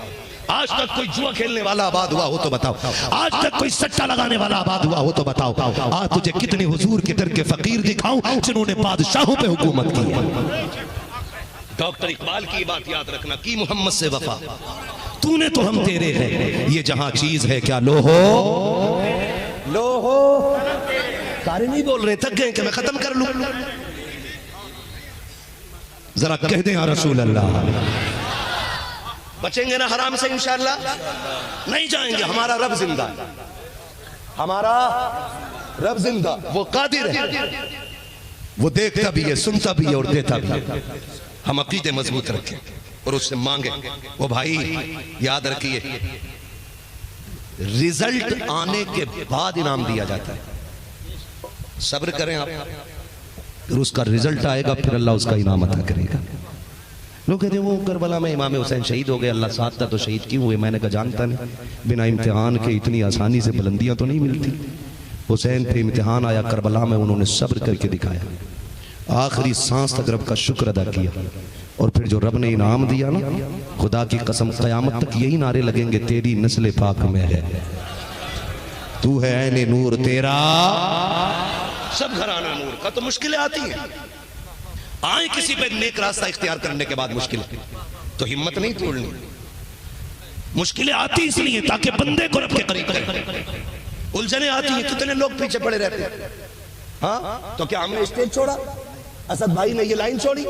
आज तक कोई जुआ खेलने वाला आबाद हुआ हो तो बताओ, आज तक कोई सट्टा लगाने वाला आबाद हुआ हो तो बताओ। आज तुझे कितने हुजूर के दर के फकीर दिखाऊं जिन्होंने बादशाहों पे हुकूमत की है। डॉक्टर इकबाल की बात याद रखना कि मोहम्मद से वफा तूने तो हम तेरे हैं, ये जहां चीज है क्या लो हो सारे नहीं बोल रहे, थक गए कि मैं खत्म कर लूं। जरा कह दें या रसूल अल्लाह। बचेंगे ना हराम से इंशाअल्लाह? नहीं जाएंगे। हमारा रब जिंदा है, हमारा रब जिंदा, वो कादिर है, वो देखता भी है, सुनता भी है और देता भी है। हम अकीदे मजबूत रखें और उससे मांगे। वो भाई याद रखिए, रिजल्ट आने के बाद इनाम दिया जाता है। सब्र करें आप, फिर उसका रिजल्ट आएगा, फिर अल्लाह उसका इनाम अता करेगा। लोग कहते हैं वो करबला में इमाम हुसैन शहीद हो गए, अल्लाह साथ था तो शहीद क्यों हुए? मैंने कहा जानता नहीं, बिना इम्तिहान के इतनी आसानी से बुलंदियां तो नहीं मिलती। हुसैन पे इम्तिहान आया करबला में, उन्होंने सब्र करके दिखाया, आखिरी सांस तक रब का शुक्र अदा किया, और फिर जो रब ने इनाम दिया ना, खुदा की कसम क़यामत तक यही नारे लगेंगे, तेरी नस्ल पाक में है, तू है ऐने नूर तेरा सब घराना नूर का। तो मुश्किलें आती हैं, आए किसी पे नेक रास्ता इख्तियार करने के बाद मुश्किल, तो हिम्मत नहीं तोड़नी। मुश्किलें आती इसलिए ताकि बंदे को रब के करीब करें। उलझने आती हैं, कितने लोग पीछे पड़े रहते हैं। हाँ, तो क्या हमने स्टेज छोड़ा? असद भाई ने ये लाइन छोड़ी,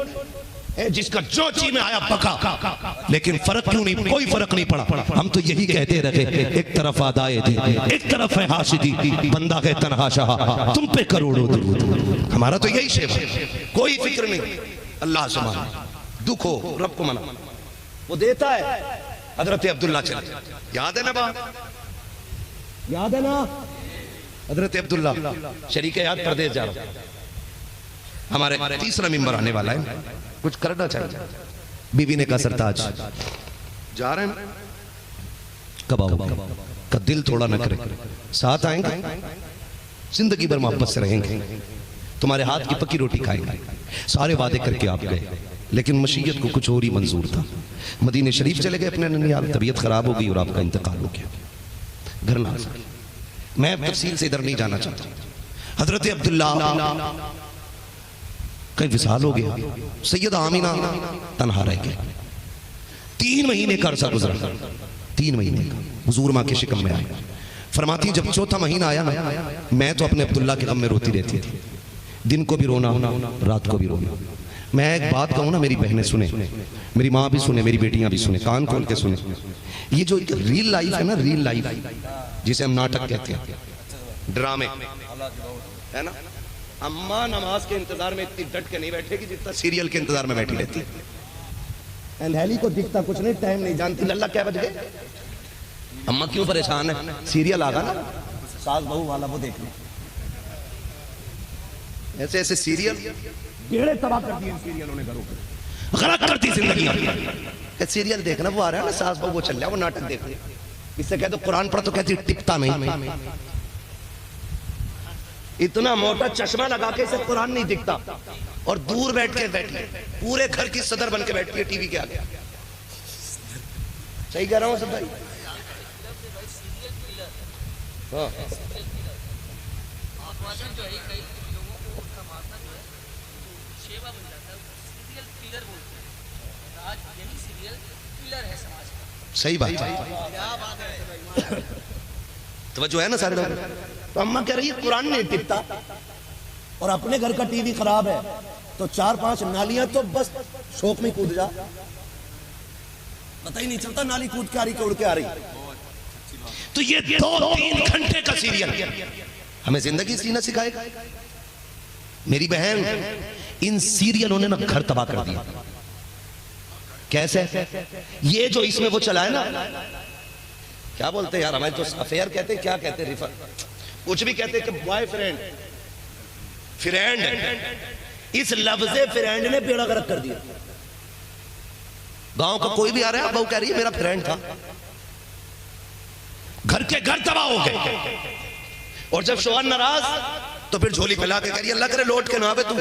जिसका जो ची में आया पका, लेकिन फर्क क्यों नहीं? कोई फर्क नहीं पड़ा। हम तो यही कहते रहे, एक तरफ आदाए दी, एक तरफ है हाशिदी, बंदा है तन्हा शाह, तुम पे करोड़ों दुरूद। हमारा तो यही शेर है, कोई फिक्र नहीं। अल्लाह से मानो, दुख हो रब को मना, वो देता है। हजरत अब्दुल्ला चले, याद है ना बात? याद है ना? हजरत अब्दुल्ला शरीक याद परदेश जा रहा, हमारे तीसरा मिंबर आने वाला है, कुछ करना चाहिए। बीवी ने कहा सरताज जा रहे हैं, कब आओगे? का दिल थोड़ा न करे, साथ आएंगे, जिंदगी भर मोहब्बत से रहेंगे, तुम्हारे हाथ की पक्की रोटी खाएंगे। सारे वादे करके आप गए, लेकिन मशीयत को कुछ और ही मंजूर था। मदीने शरीफ चले गए अपने ननिहाल, तबीयत खराब हो गई और आपका इंतकाल हो गया। घर ना, मैं तफसील से इधर नहीं जाना चाहता। हजरत अब्दुल्ला कहीं विसाल हो गया, सैयद आमीना तन्हा रह गए। 3 महीने का अरसा गुजरा, 3 महीने का। हुजूर माँ के शिकम में आए, फरमाती जब चौथा महीना आया ना, मैं तो अपने अब्दुल्ला के गम में रोती रहती थी, दिन को भी रोना, रात को भी रोना। मैं एक बात कहूँ ना, मेरी बहनें सुने, मेरी माँ भी सुने, मेरी बेटियां भी सुने, कान खोल के सुने। ये जो रियल लाइफ है ना, रियल लाइफ जिसे हम नाटक कहते हैं, ड्रामे है ना, अम्मा नमाज के इंतजार में इतनी डट के नहीं बैठेगी जितना सीरियल के इंतजार में बैठी रहती है। अंधेली को दिखता कुछ नहीं, टाइम नहीं जानती, लल्ला क्या बज गए। अम्मा क्यों परेशान है? सीरियल आ गया ना सास बहू वाला, वो देखना। ऐसे ऐसे सीरियल बेड़े तबाह कर दिए सीरियलों ने, घरों को गलत कर दी जिंदगी। सीरियल देखना, वो आ रहा है ना सास बहू, वो चल रहा है, वो नाटक देख रहे। इससे कहते कुरान पढ़ तो कहती टिकता नहीं, इतना मोटा चश्मा लगा के इसे कुरान नहीं दिखता, और दूर बैठ के बैठी है, पूरे घर की सदर बन के बैठी है टीवी के आगे। सही कह रहा हूं सब भाई? हाँ। सही बात है, तो जो है ना सारे लोग। तो अम्मा कह रही है कुरान नहीं टिकता, और अपने घर का टीवी खराब है, तो 4-5 नालियां तो बस शौक में कूद जा, पता ही नहीं चलता नाली कूद के आ रही, उड़ के आ रही। तो ये 2-3 घंटे का सीरियल हमें जिंदगी जीना सिखाएगा। मेरी बहन, इन सीरियलों ने ना घर तबाह कर दिया। कैसे? ये जो इसमें वो चला है ना, क्या बोलते हैं यार, हमारे तो अफेयर कहते हैं, क्या कहते हैं, रिफर, कुछ भी कहते हैं कि बॉयफ्रेंड, फ्रेंड, इस लफ्ज़े फ्रेंड ने बेड़ा गर्क कर दिया। गांव का कोई भी आ रहा है, बहू कह रही है मेरा फ्रेंड था, घर के घर तबाह हो गए। और जब शोहर नाराज तो फिर झोली फैला के कह रही है अल्लाह करे लौट के ना आवे, तू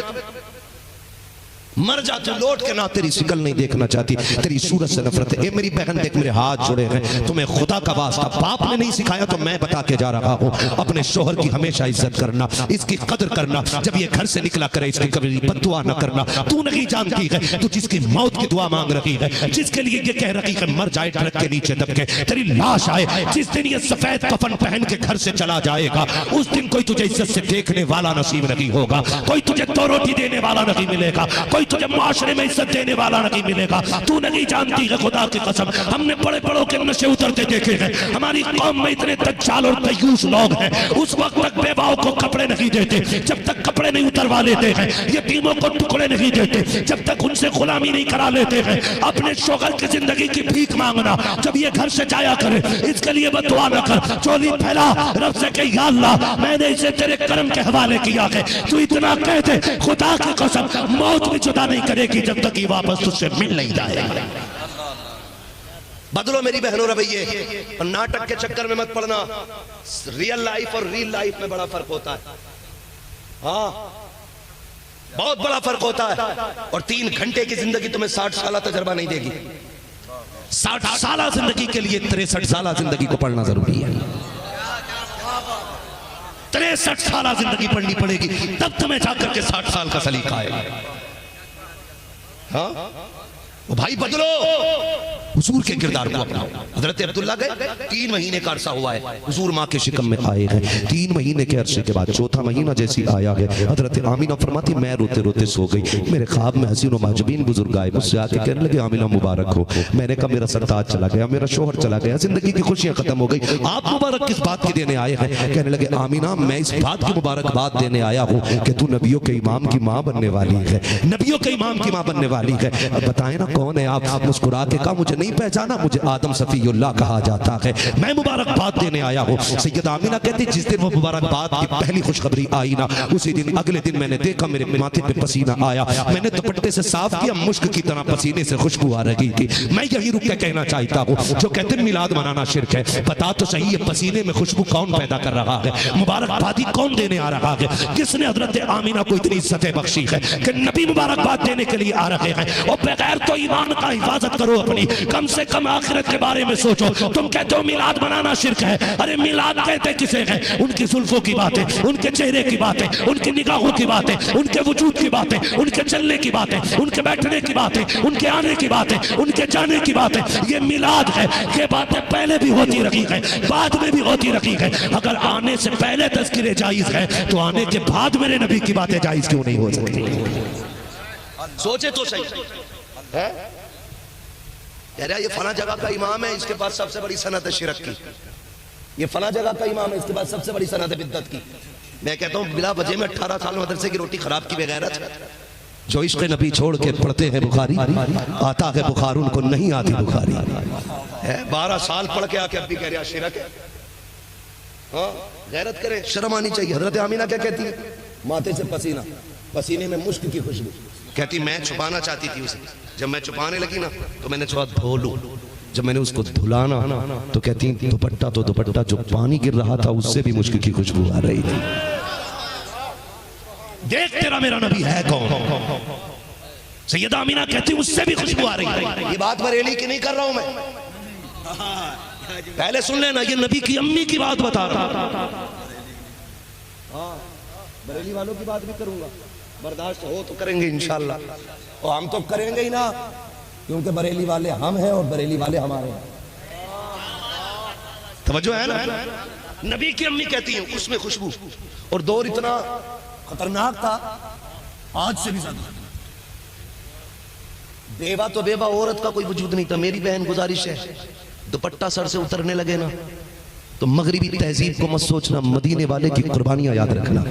मर जा, तू लौट के ना, तेरी शिकल नहीं देखना चाहती, तेरी सूरत से नफरत है। ए मेरी बहन देख, मेरे हाथ जुड़े हैं, तुम्हें खुदा का वास्ता बाप ने नहीं सिखाया तो मैं बता के जा रहा हूँ, अपने शोहर की हमेशा इज्जत करना, इसकी कदर करना। जब ये घर से निकला करे इसकी कभी बद्दुआ न करना। तू नहीं जानती है, तू जिसकी मौत की दुआ मांग रही है, जिसके लिए ये कह रही है मर जाए ट्रक के नीचे दबके, तेरी लाश आए, जिस दिन ये सफेद कफन पहन के घर से चला जाएगा, उस दिन कोई तुझे इज्जत से देखने वाला नसीब नहीं होगा, कोई तुझे 2 रोटी देने वाला नहीं मिलेगा, कोई तुझे माशरे में इज्जत देने वाला नहीं मिलेगा। तू नहीं जानती है खुदा की कसम, हमने बड़े बड़ों के नशे उतरते देखे हैं। हमारी कौम में इतने दज्जाल और दयूस लोग हैं, उस वक्त तक बेवाओं को कपड़े नहीं देते जब तक कपड़े नहीं उतरवा लेते हैं, यतीमों को टुकड़े नहीं देते जब तक उनसे गुलामी नहीं करा लेते हैं। अपने शोहर की जिंदगी की भीख मांगना, जब ये घर से जाया करे इसके लिए बदुआ न कर, चोली फैला रब से कह या अल्लाह मैंने इसे तेरे करम के हवाले किया है। तू इतना कह दे खुदा की कसम मौत भी जुदा नहीं करेगी जब तक ये वापस तुझसे मिल नहीं जाएगा। बदलो मेरी बहनों रवैये, और नाटक के चक्कर में मत पड़ना। रियल लाइफ और रियल लाइफ में बड़ा फर्क होता है। हाँ, बहुत बड़ा फर्क होता है। और 3 घंटे की जिंदगी तुम्हें 60 साल तजर्बा नहीं देगी। 60 साल जिंदगी के लिए 63 साल जिंदगी को पढ़ना जरूरी है। 63 साल जिंदगी पढ़नी पड़ेगी, तब तुम्हें जाकर के 60 साल का सलीका आएगा। हाँ वो भाई बदलो, हुजूर के किरदार को अपनाओ। हजरत अब्दुल्ला गए, 3 महीने का अरसा हुआ है, हुजूर माँ के शिकम में आए हैं। 3 महीने के अरसे के बाद 4था महीना जैसी आया है, हजरत आमीना फरमाती मैं रोते रोते सो गई। मेरे ख्वाब में हसीन माजबीन बुजुर्ग आए, मुझसे आके कहने लगे आमीना मुबारक हो। मैंने कहा मेरा सरताज चला गया, मेरा शोहर चला गया, जिंदगी की खुशियां खत्म हो गई, आप मुबारक किस बात की देने आए हैं? कहने लगे आमीना मैं इस बात की मुबारकबाद देने आया हूँ कि तू नबियों के इमाम की माँ बनने वाली है, नबियों के इमाम की माँ बनने वाली है। अब बताए ना कौन है आप? मुस्कुरा के कहा मुझे नहीं पहचाना, मुझे आदम सफीउल्लाह कहा जाता है, मैं मुबारकबाद देने आया हूँ। सैयदा आमीना कहती जिस दिन वो मुबारकबाद की पहली खुशखबरी आई ना, उसी दिन अगले दिन मैंने देखा मेरे माथे पे पसीना आया, मैंने दुपट्टे से साफ किया, मुश्क की तरह पसीने से खुशबू आ रही थी। मैं यही रुक के कहना चाहता हूँ, जो कहते हैं मिलाद मनाना शिर्क है, बता तो सही ये पसीने में खुशबू कौन पैदा कर रहा है? मुबारकबादी कौन देने आ रहा है? किसने हजरत आमीना को इतनी इज्जत बख्शी है कि नबी मुबारकबाद देने के लिए आ रहे हैं? और बगैर तो ईमान का हिफाजत करो अपनी, कम से कम आखिरत के बारे में सोचो। तुम कहते हो मिलाद बनाना शिर्क है, अरे मिलाद कहते किसे है? उनकी जुल्फों की बातें, उनके चेहरे की बातें, उनकी निगाहों की बातें, उनके वजूद की बातें, उनके चलने की बातें, उनके बैठने की बातें, उनके आने की बातें, उनके जाने की बातें, ये मिलाद है। ये बातें पहले भी होती रही है, बाद में भी होती रही है। अगर आने से पहले तज़किरे जायज है तो आने के बाद मेरे नबी की बातें जायज क्यों नहीं हो सकती? सोचे तो सही है। कह रहा ये फला जगह का इमाम है, इसके पास सबसे बड़ी सनत है शिरक की, ये फला जगह का इमाम है, इसके पास सबसे बड़ी सनत है बिद्दत की। मैं कहता हूँ बिला वजह में 18 साल मदरसे की रोटी खराब की बगैरत जो इश्क़ नबी छोड़ के पढ़ते हैं बुखारी, आता है बुखार उनको नहीं आती बुखारी है। 12 साल पढ़ के आके अब भी कह रहा शिरक है। हाँ गैरत करे, शर्म आनी चाहिए। हजरत आमीना क्या कहती है? माथे से पसीना, पसीने में मुश्क की खुशबू। कहती मैं छुपाना चाहती थी उसे, जब मैं छुपाने लगी ना तो मैंने सोचा धो लूं, जब मैंने उसको धुलाना तो कहती दुपट्टा तो दुपट्टा जो पानी गिर रहा था उससे भी मुश्क की खुशबू आ रही थी। देख तेरा मेरा नबी है कौन? सैयदा आमीना कहती उससे भी खुशबू आ रही है। ये बात बरेली की नहीं कर रहा हूं मैं, पहले सुन लेना, ये नबी की अम्मी की बात बता रहा। हाँ बरेली वालों की बात भी करूंगा, बर्दाश्त हो तो करेंगे इंशाल्लाह, और हम तो करेंगे ही ना, क्योंकि बरेली वाले हम हैं और बरेली वाले हमारे हैं। तवज्जो है ना? नबी की अम्मी कहती है उसमें खुशबू, और दौर इतना खतरनाक था आज से भी ज्यादा। बेवा तो बेवा औरत का कोई वजूद नहीं था। मेरी बहन गुजारिश है, दुपट्टा सर से उतरने लगे ना तो मगरिबी तहजीब को मत सोचना, मदीने वाले की कुर्बानियां याद रखना।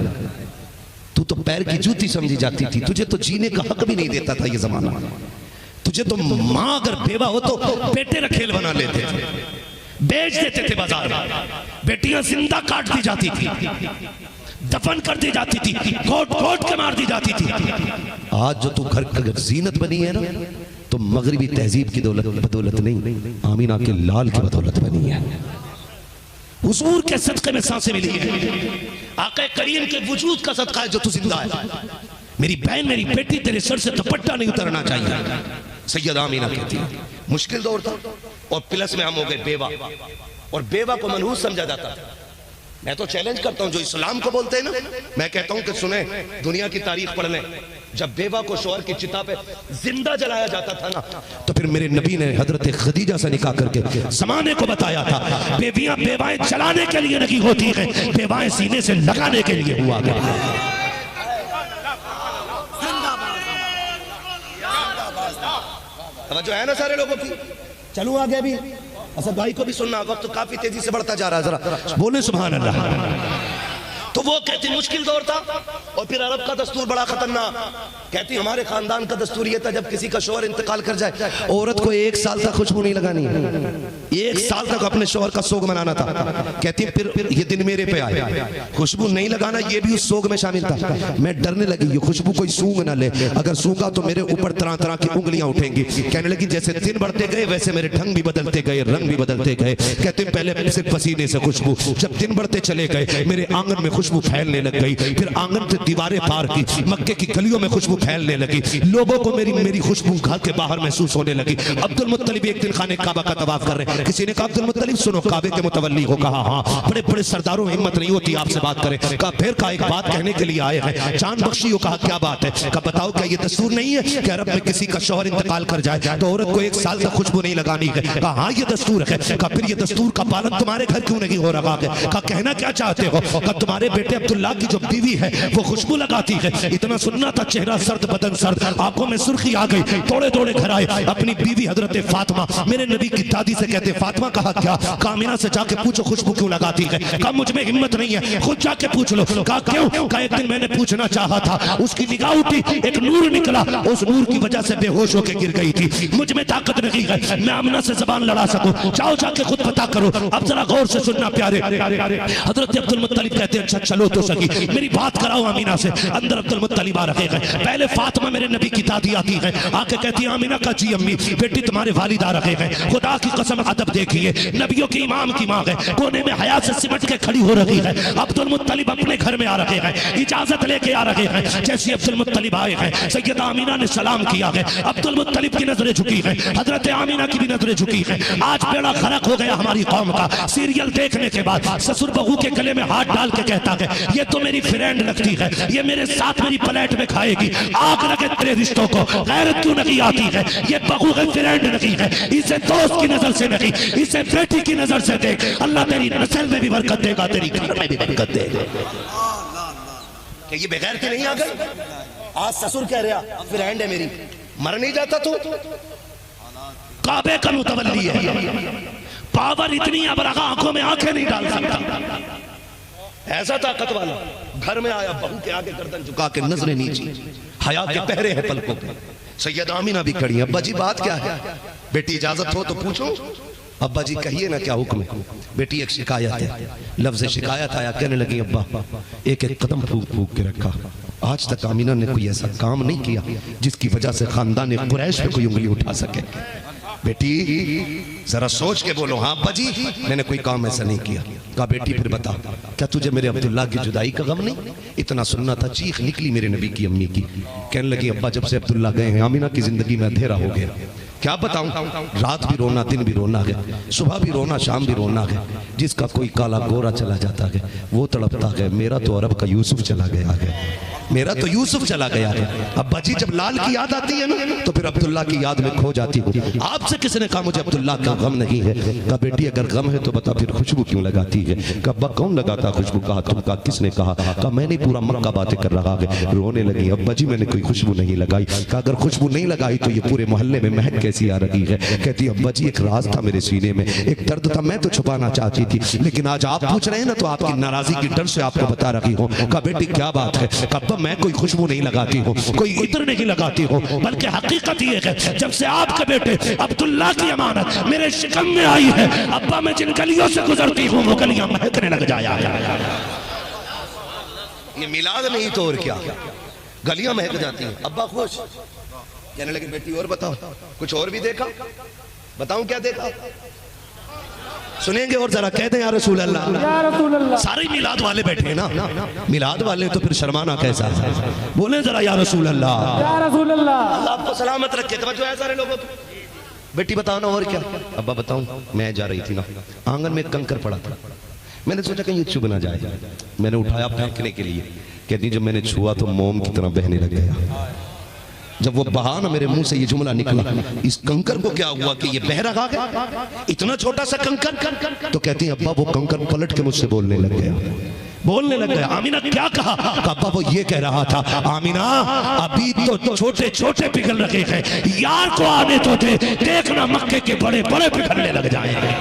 तू तो पैर की जूती समझी जाती थी, तुझे तो जीने का हक भी नहीं देता था ये जमाना। तुझे तो माँ अगर बेवा हो तो बेटे का खेल बना लेते थे, बेच देते थे बाजार में। बेटियां जिंदा काट दी जाती थी, दफन कर दी जाती थी, कोट कोट के मार दी जाती थी। आज जो तू घर की जीनत बनी है ना, तो मगरिबी तहजीब की बदौलत नहीं, आमीना के लाल की बदौलत बनी है। हुजूर के सदक़े में सांसें मिली है, आक़ा करीम के वजूद का सदका है जो तू जिंदा है। मेरी बहन, मेरी बेटी, तेरे सर से दुपट्टा नहीं उतरना चाहिए। सैयदा आमीना कहती है मुश्किल दौर था, और प्लस में हम हो गए बेवा, और बेवा को मनहूस समझा जाता था। मैं तो चैलेंज करता हूं जो इस्लाम को बोलते हैं ना, मैं कहता हूं कि सुने, दुनिया की तारीख पढ़ लें, जब बेवा को शौहर की चिता पे जिंदा जलाया जाता था ना, तो फिर मेरे नबी ने हजरत खदीजा से निकाह करके जमाने को बताया था बेवियां बेवाएं जलाने के लिए नहीं होती हैं, बेवाएं सीने से लगाने के लिए हुआ करती। तवज्जो है ना सारे लोगों की। चलूं आगे भी, असद भाई को भी सुनना, वक्त तो काफी तेजी से बढ़ता जा रहा है, जरा बोले सुभान अल्लाह। तो वो कहती मुश्किल दौर था। और फिर अरब का दस्तूर बड़ा खतरनाक, कहती हमारे खानदान का दस्तूर ये था जब किसी का शौहर इंतकाल कर जाए, औरत को 1 साल तक खुशबू नहीं लगानी है, 1 साल तक अपने शौहर का सोग मनाना था। कहती फिर ये दिन मेरे पे आए, खुशबू नहीं लगाना ये भी उस सोग में शामिल था। मैं डरने लगी ये खुशबू कोई सूंघ ना ले, अगर सूंघा तो मेरे ऊपर तरह तरह की उंगलियां उठेंगी। कहने लगी जैसे दिन बढ़ते गए वैसे मेरे ढंग भी बदलते गए, रंग भी बदलते गए। कहते पहले सिर्फ पसीने से खुशबू, जब दिन बढ़ते चले गए मेरे आंगन में खुशबू फैलने लग गई, फिर आंगन से दीवारें पार की, मक्के की गलियों में खुशबू फैलने लगी, लोगों को मेरी खुशबू घर के बाहर महसूस होने लगी। अब्दुल मुत्तलिब एक दिन खाने काबा का तवाफ कर रहे हैं, किसी ने कहा अब्दुल मुत्तलिब सुनो, काबे के मुतवल्ली हो, कहा हाँ, बड़े बड़े सरदारों में हिम्मत नहीं होती आपसे बात करें। कहा फिर का एक बात कहने के लिए आए हैं, जान बख्शी हो, कहा क्या बात है। कहा बताओ क्या ये दस्तूर नहीं है कि अरब में किसी का शौहर इंतकाल कर जाए तो औरत को 1 साल तक खुशबू नहीं लगानी है। कहा हाँ ये दस्तूर है। कहा फिर ये दस्तूर का पालन तुम्हारे घर क्यों नहीं हो रहा है। कहा कहना क्या चाहते हो। कहा तुम्हारे बेटे अब्दुल्ला की जो बीवी है वो खुशबू लगाती है। इतना सुनना था, चेहरा सर्द बदन सर्द, आंखों में सुर्खी आ गई, दौड़े दौड़े घर आए, अपनी बीवी हजरत फातिमा मेरे नबी की दादी से कहते फातिमा कहा क्या। कहा आमिना से जाके पूछो खुशबू क्यों लगाती है। कहा मुझ में हिम्मत नहीं है, खुद जाके पूछ लो। कहा क्यों। कहा एक दिन मैंने पूछना चाहा था, उसकी निगाह उठी, एक नूर निकला, उस नूर की वजह से बेहोश होकर गिर गई थी। मुझ में ताकत नहीं है मैं आमिना से जबान लड़ा सकूं, जाओ जाके खुद पता करो। अब जरा गौर से सुनना प्यारे। हजरत अब्दुल मुत्तलिब कहते अच्छा चलो तो सही, मेरी बात कराओ आमिना से। अंदर अब्दुल मुत्तलिब आ रहे हैं, पहले फातिमा मेरे नबी की दादी आती है, आके कहती है आमिना का जी अम्मी बेटी तुम्हारे वालिद आ रहे हैं। खुदा की कसम अदब देखिए, नबियों की इमाम की मां है, कोने में हया से सिमट के खड़ी हो रही है। अब्दुल मुत्तलिब अपने घर में आ रहे हैं, इजाजत लेके आ रहे हैं। जैसे अब्दुल मुत्तलिब आए हैं सैयदा आमिना ने सलाम किया है, अब्दुल मुत्तलिब की नजरें झुकी हैं, हजरत आमिना की भी नजरें झुकी हैं। आज बेड़ा खरक हो गया हमारी कौम का। सीरियल देखने के बाद ससुर बहू के गले में हाथ डाल के कहता है ये तो मेरी फ्रेंड लगती है, ये मेरे साथ मेरी प्लेट में खाएगी, आग लगे तेरे रिश्तों को, गैरत क्यों नहीं आती है। ये बहू है फ्रेंड नहीं है, इसे दोस्त की नजर से नहीं, इसे बेटी की नजर से देख। अल्लाह तेरी नस्ल में भी बरकत देगा, तेरी घर में भी बरकत देगा। क्या ये बेगैरती नहीं आ गई। आज ससुर कह रहा फ्रेंड है मेरी, मर नहीं जाता तो काबे का मुतवल्ली है, पावर इतनी अब रखा आंखों में आंखें नहीं डाल सकता, ऐसा ताकत वाला। घर में आया बहू के आगे गर्दन झुका के नजरें नीचे, हया के पहरे हैं पलकों पे। सैयदा आमिना भी खड़ी है, अब्बा जी बात क्या है। बेटी इजाजत हो तो पूछो। अब्बा जी कहिए ना क्या हुक्म है। बेटी एक शिकायत है, लफ्ज शिकायत आया, कहने लगी अब्बा एक एक कदम फूक फूक के रखा, आज तक आमिना ने कोई ऐसा काम नहीं किया जिसकी वजह से खानदान कुरैश पे कोई उंगली उठा सके। बेटी जरा सोच के बोलो। हाँ अब्बा जी मैंने कोई काम ऐसा नहीं किया। कहा बेटी फिर बता, क्या तुझे मेरे अब्दुल्ला की जुदाई का गम नहीं। इतना सुनना था, चीख निकली मेरे नबी की अम्मी की। कहने लगी अब्बा जब से अब्दुल्ला गए हैं आमिना की जिंदगी में अंधेरा हो गया, क्या बताऊं, रात भी रोना दिन भी रोना है, सुबह भी रोना शाम भी रोना है। जिसका कोई काला गोरा चला जाता है वो तड़पता है, मेरा तो अरब का यूसुफ चला गया है, मेरा तो यूसुफ चला गया है। अब्बा जी जब लाल की याद आती है ना तो फिर अब्दुल्ला की याद में खो जाती हूँ। आपसे किसने कहा मुझे अब्दुल्ला का गम नहीं है। कहा बेटी अगर गम है तो बता फिर खुशबू क्यों लगाती है। कहा कौन लगाता खुशबू। कहा तुम। कहा किसने कहा। कहा मैंने पूरा मक्का बातें कर रहा है। रोने लगी अब्बा जी मैंने कोई खुशबू नहीं लगाई। कहा अगर खुशबू नहीं लगाई तो ये पूरे मोहल्ले में महक कैसी आ रही है। कहती अब्बा जी एक राज था मेरे सीने में, एक दर्द था, मैं तो छुपाना चाहती थी, लेकिन आज आप पूछ रहे हैं ना तो आपकी नाराजगी की डर से आपको बता रही हूँ। कहा बेटी क्या बात है। कहा मैं कोई खुशबू नहीं लगाती हूँ, कोई इत्र नहीं लगाती हूँ, बल्कि हकीकत ये है जब से आपके बेटे अब्दुल्ला की अमानत मेरे शिकम में आई है अब्बा मैं जिन गलियों से गुजरती हूँ वो गलियां महकने लग जाया। ये मिलाद नहीं तो और क्या, गलियां महक जाती हैं। अब्बा खुश। कहने लगे बेटी और बताओ कुछ और भी देखा। बताऊं क्या देखा सुनेंगे और जरा कहते हैं या रसूल अल्लाह। या रसूल अल्लाह। सारे मिलाद वाले बैठे हैं ना, मिलाद वाले तो फिर शर्माना कैसा है। बोले जरा या रसूल अल्लाह। या रसूल अल्लाह। अल्लाह आपको सलामत रखे। तवज्जो है सारे लोगों की। बेटी बताओ ना और क्या। अब्बा बताऊं मैं जा रही थी ना, आंगन में एक कंकर पड़ा था, मैंने सोचा कहीं ये चुभ ना जाए, मैंने उठाया फेंकने के लिए। कहती जब मैंने छुआ तो मोम की तरह बहने लग गया। जब वो बहा ना मेरे मुंह से ये जुमला निकला, इस कंकर को क्या हुआ कि ये बह रहा है, इतना छोटा सा कंकर। तो कहती है अब्बा वो कंकर पलट के मुझसे बोलने लग गया। बोलने लग गया। आमीना क्या कहा? अब्बा वो ये कह रहा था, आमीना अभी तो छोटे छोटे पिघल रहे हैं, यार को आने तो दे, देखना मक्के के बड़े बड़े पिघलने लग जाएंगे।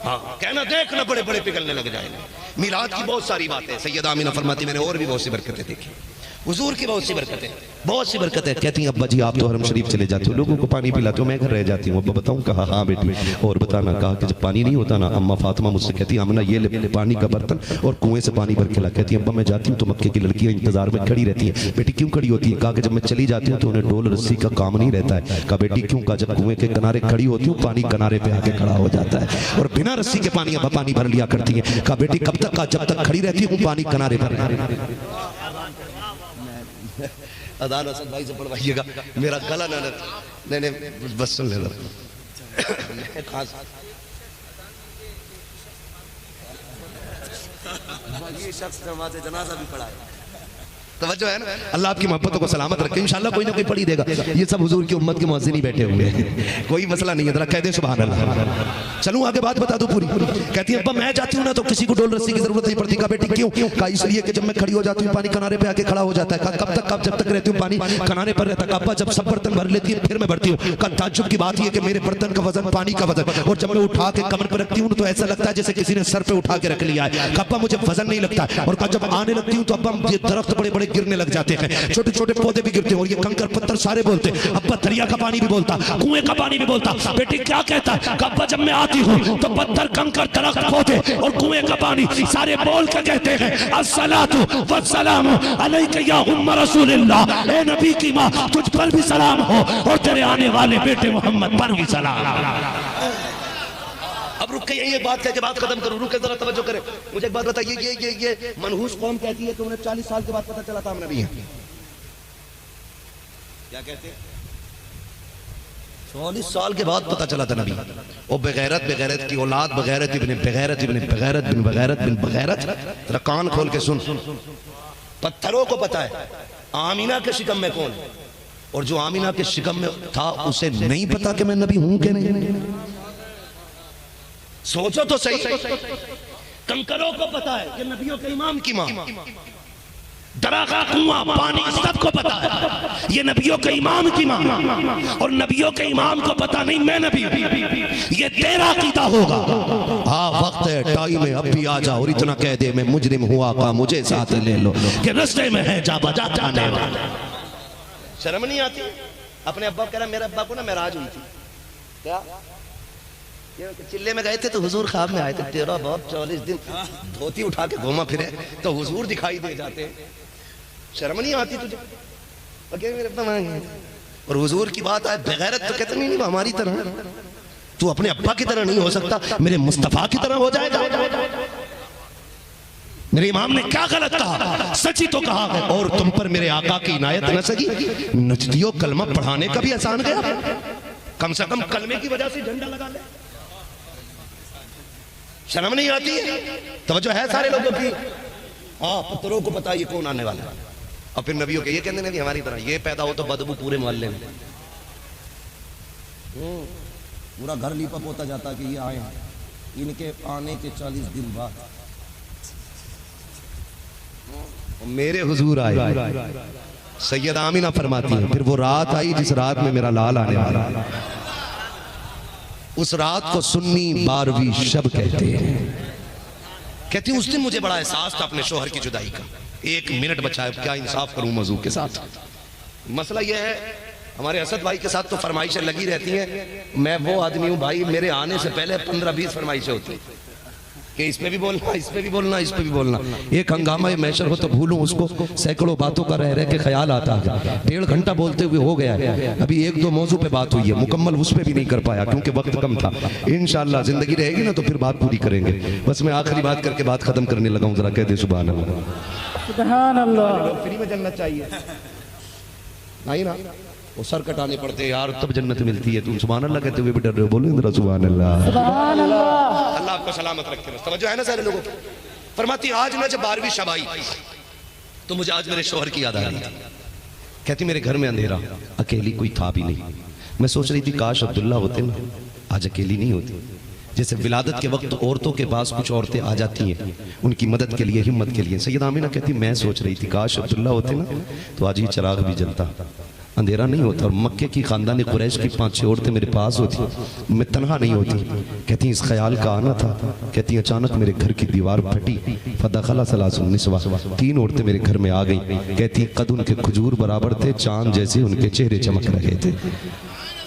हाँ, कहना देखना बड़े बड़े पिघलने लग जाएंगे। मिलाद की बहुत सारी बातें सैयदा आमीना फरमाती, मैंने और भी बहुत सी बरकतें देखी, हुजूर की बहुत सी बरकतें, बहुत सी बरकतें। कहती हैं अब्बा जी आप तो हरम शरीफ चले जाते हो, लोगों को पानी पिलाते हो, मैं घर रह जाती हूँ। अब्बा बताऊँ? कहा हाँ बेटी, और बताना। कहा कि जब पानी नहीं होता ना, अम्मा फातिमा मुझसे कहती आमना ये ले पानी का बर्तन और कुएं से पानी भर के ला। कहती अब्बा मैं जाती हूँ तो मक्के की लड़कियाँ इंतजार में खड़ी रहती हैं। बेटी क्यों खड़ी होती है? कहा कि जब मैं चली जाती हूँ तो उन्हें डोल रस्सी का काम नहीं रहता है। कहा बेटी क्यों? कहा जब कुएं के किनारे खड़ी होती हूँ पानी किनारे पे आके खड़ा हो जाता है और बिना रस्सी के पानी अब्बा पानी भर लिया करती है। कहा बेटी कब तक? कहा जब तक खड़ी रहती हूँ पानी किनारे पर। अदान असद भाई से पढ़वाइएगा, मेरा गला ना नहीं बस सुन लेना। ये शख्स नमाज़े जनाजा भी पढ़ा है। तवज्जो है ना? अल्लाह आपकी मोहब्बतों को सलामत रखे, इंशाअल्लाह कोई ना कोई पढ़ी देगा। ये सब हुजूर की उम्मत के मुअज्जिन ही बैठे हुए हैं, कोई मसला नहीं है। जरा कह दे सुभान अल्लाह। चलूं आगे बात बता दूं पूरी। कहती है अब्बा मैं जाती हूँ ना तो किसी को डोल रस्सी की जरूरत नहीं पड़ती। कहा बेटी क्यों? कहा इसलिए कि जब मैं खड़ी हो जाती हूँ पानी किनारे पे आके खड़ा हो जाता है। कहा कब तक? कब जब तक रहती हूँ पानी किनारे पर रहता है। अब्बा जब सब बर्तन भर लेती है फिर मैं भरती हूँ। कहा ताज्जुब की बात यह कि मेरे बर्तन का वजन पानी का वजन, और जब मैं उठा के कमर पर रखती हूँ तो ऐसा लगता है जैसे किसी ने सर पे उठा के रख लिया है। अब्बा मुझे वजन नहीं लगता। और कहा जब आने लगती हूँ तो अब्बा ये दरख्त बड़े बड़े गिरने लग जाते हैं, छोटे छोटे पौधे भी गिरते हैं और ये कंकर पत्थर सारे बोलते हैं। अब्बा दरिया का पानी भी बोलता, कुएं का पानी भी बोलता। बेटी क्या कहता है? अब्बा जब मैं आती हूँ तो पत्थर कंकर दरख्त पौधे और कुएं का पानी सारे बोल के कहते हैं अस्सलातु वस्सलामु अलैका या उम्म रसूलिल्लाह, ए नबी की माँ तुझ पर भी सलाम हो और तेरे आने वाले बेटे मोहम्मद पर भी सलाम। अब रुक के ये बात कह के बात खत्म करूं, रुक के जरा तवज्जो करें। मुझे एक बात बताइए, ये मनहूस कौम कहती है कि उन्हें 40 साल के बाद पता चला था हम नबी हैं। क्या कहते हैं? 40 साल के बाद पता चला था नबी। वो बेगैरत की औलाद, बेगैरत इब्न बिन बगैरत। कान खोल के सुन, पत्थरों को पता है आमीना के शिकम में कौन है, और जो आमीना के शिकम में था उसे नहीं पता कि मैं नबी हूं कि नहीं। सोचो तो सही, कंकरों को पता है कि नबियों के इमाम की मां, दरागा कुआं पानी सबको पता है ये नबियों के इमाम की मां, और नबियों के इमाम को पता नहीं मैं नबी। ये तेरा अकीदा होगा। हाँ वक्त है, टाइम है, अब भी आ जा और इतना कह दे मैं मुजरिम हुआ का मुझे साथ ले लो कि रस्ते में है जा बजा जाने वाला। शर्म नहीं आती? अपने अब्बा कह रहा मेरे अब्बा को ना मेराज हुई थी, क्या चिल्ले में गए थे तो हुजूर ख्वाब में आए थे, तेरा बाप 40 दिन धोती उठा के घूमा फिरे तो हुजूर दिखाई दे जाते। शर्म नहीं आती तुझे? मेरे और हुजूर की बात आए बेगैरत तो कहते नहीं हमारी तरह, तू अपने अब्बा की तरह नहीं हो सकता, मेरे मुस्तफा की तरह हो जाएगा। मेरे इमाम ने क्या गलत कहा? सच्ची तो कहा है। और तुम पर मेरे आका की इनायत न सकी, नजदियो कलमा पढ़ाने का भी आसान गया, कम से कम कलमे की वजह से झंडा लगा ले। शर्म नहीं आती? तवज्जो है सारे लोगों की? हाँ पत्थरों को पता ये कौन आने वाला है, और फिर नबियों के ये कहते नहीं हमारी तरह ये पैदा हो तो बदबू पूरे मोहल्ले में, पूरा घर लीपा पोता जाता कि ये आए इनके आने के 40 दिन बाद मेरे हुजूर आए। सैयद आमीना फरमाती है फिर वो रात आई जिस रात में मेरा लाल आने वाला है, उस रात को सुन्नी 12वीं शब कहते हैं। कहती उस दिन मुझे बड़ा एहसास था अपने शोहर की जुदाई का। 1 मिनट बचा है, क्या इंसाफ करूं मौजू के साथ। मसला यह है हमारे असद भाई के साथ तो फरमाइशें लगी रहती हैं। मैं वो आदमी हूं भाई, मेरे आने से पहले 15-20 फरमाइशें होती कि इस पे भी बोलना, इस पे भी बोलना, इस पे भी बोलना। एक हंगामा मैशर हो तो भूलूं उसको, सैकड़ों बातों का रह रह के ख्याल आता है। 1.5 घंटा बोलते हुए हो गया है, अभी 1-2 मौजू पे बात हुई है, मुकम्मल उस पे भी नहीं कर पाया क्योंकि वक्त कम था। इंशाअल्लाह जिंदगी रहेगी ना तो फिर बात पूरी करेंगे। बस मैं आखिरी बात करके बात खत्म करने लगा हूँ, जरा कह दे सुभान अल्लाह। सुभान अल्लाह। फ्री में जन्नत चाहिए नहीं ना, वो सर कटाने पड़ते हैं यार तब जन्नत मिलती है। तुम सुभान अल्लाह कहते हुए भी डर रहे हो, बोलो जरा सुभान अल्लाह। सुभान अल्लाह। अल्लाह आपको सलामत रखे। बस तवज्जो है ना सारे लोगों। फरमाती आज ना जब 12वीं शब आई तो मुझे आज मेरे शौहर की याद आ रही थी। कहती मेरे घर में अंधेरा, अकेली कोई था भी नहीं। मैं सोच रही थी काश अब्दुल्ला होते ना, आज अकेली नहीं होती। जैसे विलादत के वक्त औरतों के पास कुछ औरतें आ जाती हैं उनकी मदद के लिए, हिम्मत के लिए। सैयदा आमिना कहती मैं सोच रही थी काश अब्दुल्ला होते ना तो आज ही चिराग भी जलता, अंधेरा नहीं होता, और मक्के की खानदान कुरैश की 5-6 औरतें मेरे पास होती, मैं तनहा नहीं होती। कहती इस ख्याल का आना था। कहती अचानक मेरे घर की दीवार फटी, फदखला सलासुन निस्वा, 3 औरतें मेरे घर में आ गई। कहती कद उनके खजूर बराबर थे, चांद जैसे उनके चेहरे चमक रहे थे।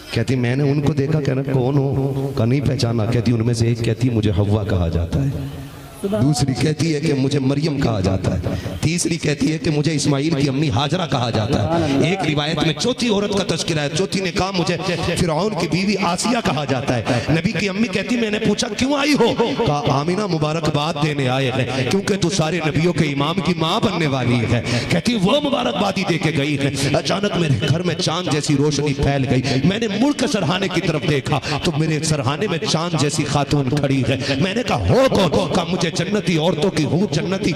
कहती मैंने उनको देखा, कहना कौन हो का नहीं पहचाना। कहती उनमें से एक कहती मुझे हव्वा कहा जाता है, दूसरी कहती है कि मुझे मरियम कहा जाता है, तीसरी कहती है कि मुझे इस्माइल की अम्मी हाजरा कहा जाता है। एक रिवायत में चौथी औरत का तस्करा है, चौथी ने कहा मुझे फिरौन की बीवी आसिया कहा जाता है। नबी की अम्मी कहती मैंने पूछा क्यों आई हो, कहा आमिना मुबारकबाद देने आए हैं क्योंकि तू सारे नबियों के इमाम की माँ बनने वाली है। कहती वो मुबारकबादी दे के गई है। अचानक मेरे घर में चांद जैसी रोशनी फैल गई, मैंने मुड़ के सरहाने की तरफ देखा तो मेरे सरहाने में चांद जैसी खातून खड़ी है। मैंने कहा हो कौन, कहा मुझे जन्नती औरतों की हूर, जन्नती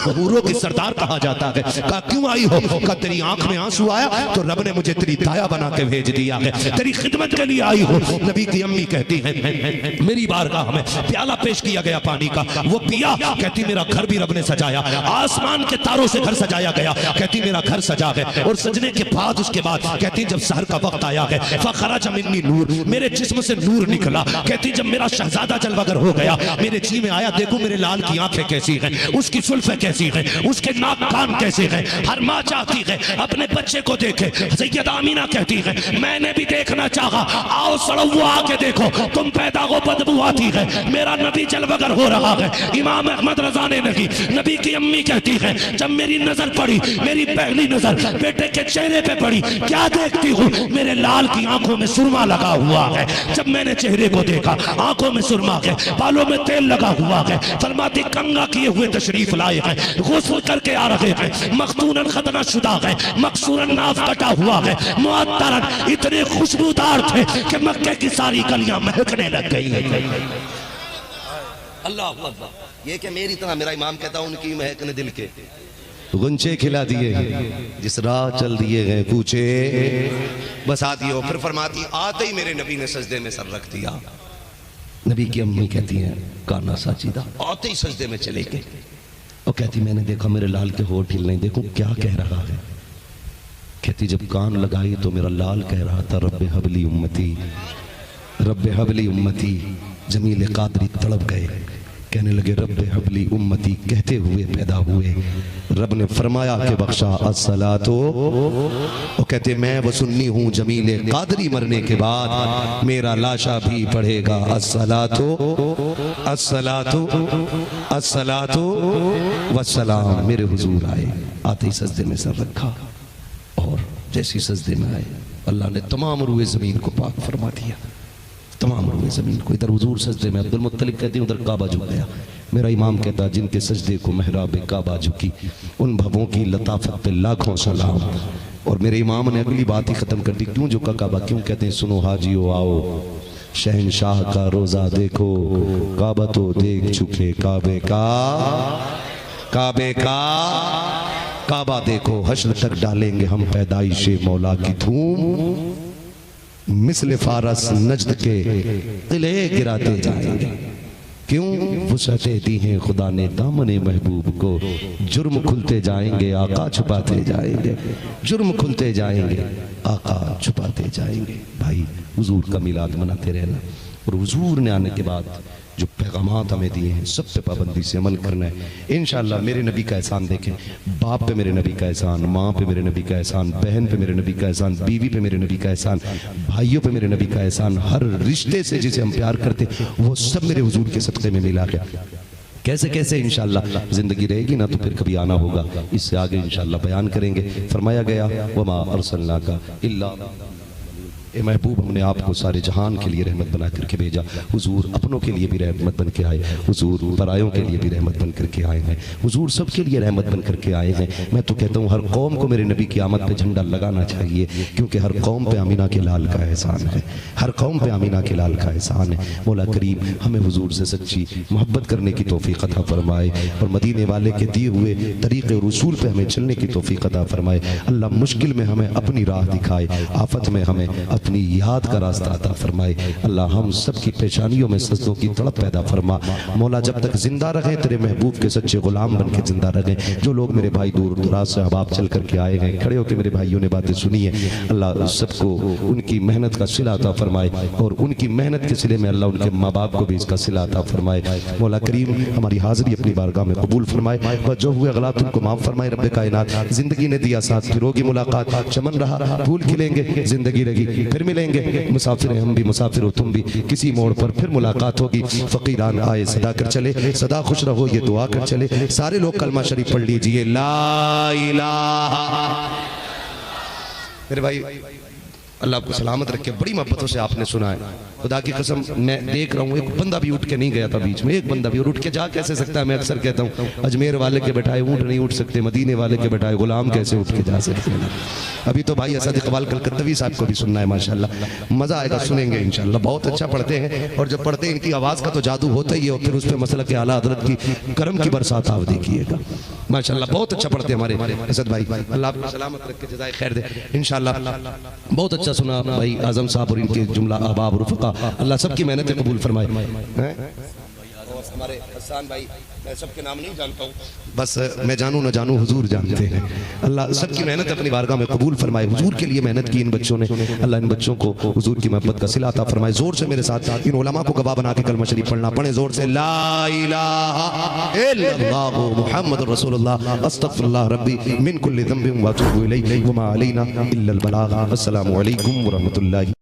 हूरों की सरदार कहा जाता है। कहा क्यों आई हो, कहा तेरी आंख में आंसू आया तो रब ने मुझे तेरी दाया बना के भेज दिया है, तेरी खिदमत के लिए आई हो। नबी की अम्मी कहती है मेरी बारगाह में प्याला पेश किया गया पानी का, वो पिया। कहती मेरा घर भी रब ने सजाया, आसमान के तारों से घर सजाया गया। कहती मेरा घर सजा है, और सजने के बाद उसके बाद कहती जब सहर का वक्त आया है फखरज मिन्नी नूर, मेरे जिस्म से नूर निकला। कहती जब मेरा शहजादा जलवागर हो गया मेरे जी में आया, देखो मेरे लाल की आंखें कैसी हैं, उसकी जुल्फें कैसी हैं, उसके नाक कान कैसे हैं। हर माँ चाहती है अपने बच्चे को देखे। सैयदा आमीना कहती है मैंने भी देखना चाहा, आओ सड़ो आके देखो, तुम पैदा हो बदबू आती है, मेरा नबी जलवागर हो रहा है। इमाम अहमद रजा ने नहीं, नबी की अम्मी कहती है जब मेरी नजर पड़ी, मेरी पहली नजर बेटे के चेहरे पे पड़ी, क्या देखती हूँ, मेरे लाल की आंखों में सुरमा लगा हुआ है। जब मैंने चेहरे को देखा आंखों में सुरमा है, बालों में तेल लगा हुआ है। फरमाती कंगा किए हुए तशरीफ लाए हैं, गुस्ल करके आ रहे हैं, मखतूनन खतना शुदा है, मकसूरन नाफ कटा हुआ है, मुअत्तरन इतने खुशबूदार थे कि मक्के की सारी गलियां महकने लग गई है। अल्लाह अकबर। ये कि मेरी तरह मेरा इमाम कहता उनकी महकने दिल के गुंचे खिला दिए, जिस राह चल दिए गए पूछे बसा दिए। फिर फरमाती आते ही मेरे नबी ने सजदे में सर रख दिया। नबी की अम्मी कहती हैं काना साजिदा, आते ही सजदे में चले गए। और कहती मैंने देखा मेरे लाल के होठ हिल नहीं, देखो क्या कह रहा है। कहती जब कान लगाई तो मेरा लाल कह रहा था रब्बे हबली उम्मती, रब्बे हबली उम्मती। जमील कादरी तड़प गए, कहने लगे रब्बे हबली उम्मती कहते हुए पैदा हुए। रब ने फरमाया कि बख्शा अस्सलातो, वो कहते मैं वो सुन्नी हूँ जमील कादरी मरने के बाद मेरा लाशा भी पढ़ेगा अस्सलातो अस्सलातो अस्सलातो वस्सलाम। मेरे हुजूर आए, आते ही सजदे में सर रखा, और जैसी सजदे में आए अल्लाह ने तमाम रूए जमीन को पाक फरमा दिया, तमाम रूए जमीन को। इधर हुजूर सजदे में, अब्दुल मुत्तलिब कहते हैं उधर काबा झुक गया। मेरा इमाम कहता जिनके सजदे को महराब काबा झुकी, उन भवों की लताफत पे लाखों सलाम। और मेरे इमाम ने अगली बात ही खत्म कर दी, क्यों झुका काबा, क्यों कहते हैं सुनो हाजियो आओ शहनशाह का रोजा देखो, काबा तो देख चुके काबे का, काबे का काबा देखो। हश्र तक डालेंगे हम पैदाइशे मौला की धूम, मिसले फारस नजद के किले गिराते जाएंगे। क्यों वुसअतें दी हैं खुदा ने दामने महबूब को, जुर्म खुलते जाएंगे आका छुपाते जाएंगे, जुर्म खुलते जाएंगे आका छुपाते जाएंगे। भाई हुजूर का मिलाद मनाते रहना, और हुजूर ने आने के बाद जो पैगामात हमें दिए हैं सब पे पाबंदी से अमल करना है इंशाअल्लाह। मेरे नबी का एहसान देखें, बाप पे मेरे नबी का एहसान, माँ पे मेरे नबी का एहसान, बहन पे मेरे नबी का एहसान, बीवी पे मेरे नबी का एहसान, भाइयों पे मेरे नबी का एहसान, हर रिश्ते से जिसे हम प्यार करते वो सब मेरे हुजूर के सदक़े में मिला गया। कैसे कैसे इंशाअल्लाह जिंदगी रहेगी ना तो फिर कभी आना होगा, इससे आगे इंशाअल्लाह बयान करेंगे। फरमाया गया वमा अरसलनाका इल्ला, ए महबूब हमने आपको सारे जहान के लिए रहमत बना करके भेजा। हुजूर अपनों के लिए भी रहमत बन के आए, हुजूर परायों के लिए भी रहमत बन करके आए हैं, हुजूर सबके लिए रहमत बन करके आए हैं। मैं तो कहता हूँ हर कौम को मेरे नबी की आमद पे झंडा लगाना चाहिए, क्योंकि हर कौम पे आमीना के लाल का एहसान है, हर कौम पे आमीना के लाल का एहसान है। मौला करीम हमें हुजूर से सच्ची मोहब्बत करने की तौफीक अता फरमाए, और मदीने वाले के दिए हुए तरीक़े और उसूल पे हमें चलने की तौफीक अता फरमाए। अल्लाह मुश्किल में हमें अपनी राह दिखाए, आफत में हमें अपनी याद का रास्ता अता फरमाए। अल्लाह हम सब की पेशानियों में सजदों की तड़प पैदा फरमा। मौला जब तक जिंदा रहे तेरे महबूब के सच्चे गुलाम बन के जिंदा रहे। जो लोग मेरे भाई दूर दराज से अहबाब चल करके आए हैं, खड़े होकर मेरे भाइयों ने बातें सुनी है, अल्लाह सबको उनकी मेहनत का सिला अता फरमाए और उनकी मेहनत के सिले में अल्लाह उनके माँ बाप को भी इसका सिला अता फरमाए। मौला करीम हमारी हाजिरी अपनी बारगाह में कबूल फरमाए व जो हुए गलत उनको माफ फरमाए। रब्बे कायनात जिंदगी ने दिया साथ, फिर होगी मुलाकात, चमन रहा फूल खिलेंगे, जिंदगी रही फिर मिलेंगे। मुसाफिर हम भी, मुसाफिर हो तुम भी, किसी मोड़ पर फिर मुलाकात होगी। फकीरान आए सदा कर चले, सदा खुश रहो ये दुआ कर चले। सारे लोग कलमा शरीफ पढ़ लीजिए, ला इलाहा। मेरे भाई अल्लाह आपको सलामत रखे। बड़ी मोहब्बतों से आपने सुना है, खुदा की कसम मैं देख रहा हूँ एक बंदा भी उठ के नहीं गया था बीच में, एक बंदा भी। और उठ के जा कैसे सकता है? मैं अक्सर कहता हूँ अजमेर वाले के बैठाए ऊँट नहीं उठ सकते, मदीने वाले के बैठाए गुलाम कैसे उठ के जा सकते हैं। अभी तो भाई असद इकबाल कलकत्तवी साहब को भी सुनना है, माशाल्लाह मजा आएगा, सुनेंगे इंशाल्लाह। बहुत अच्छा पढ़ते हैं और जब पढ़ते हैं इनकी आवाज़ का तो जादू होता ही है। और फिर उस पर मसला के आला हज़रत की करम की बरसात आप देखिएगा, माशाल्लाह बहुत अच्छा पढ़ते हैं हमारे असद भाई। अल्लाह आपको सलामत रख के जज़ाए खैर दे इंशाल्लाह। बहुत अच्छा सुना भाई आजम साहब और इनके जुमला अहबाब रुफ़क़ा, अल्लाह सबकी मेहनत कबूल फरमाए। और हमारे हसन भाई, मैं सबके नाम नहीं जानता हूँ, बस मैं जानूँ न जानूँ हुजूर जानते हैं। अल्लाह सबकी मेहनत अपनी बारगाह में कबूल फरमाए। हुजूर के लिए मेहनत की इन बच्चों ने, अल्लाह इन बच्चों को हुजूर की मोहब्बत का सिला अता फरमाए। जोर से मेरे साथ इन उलमा को गवाह बना के कलमा शरीफ पढ़ना, पढ़े जोर से, ला इलाहा इल्लल्लाह मुहम्मदुर रसूलुल्लाह अस्तगफिरुल्लाह रब्बी मिन कुल्ली ज़ंबिन व अतूबु इलैहि व मा अलैना इल्लल बलाग। अस्सलामु अलैकुम व रहमतुल्लाहि।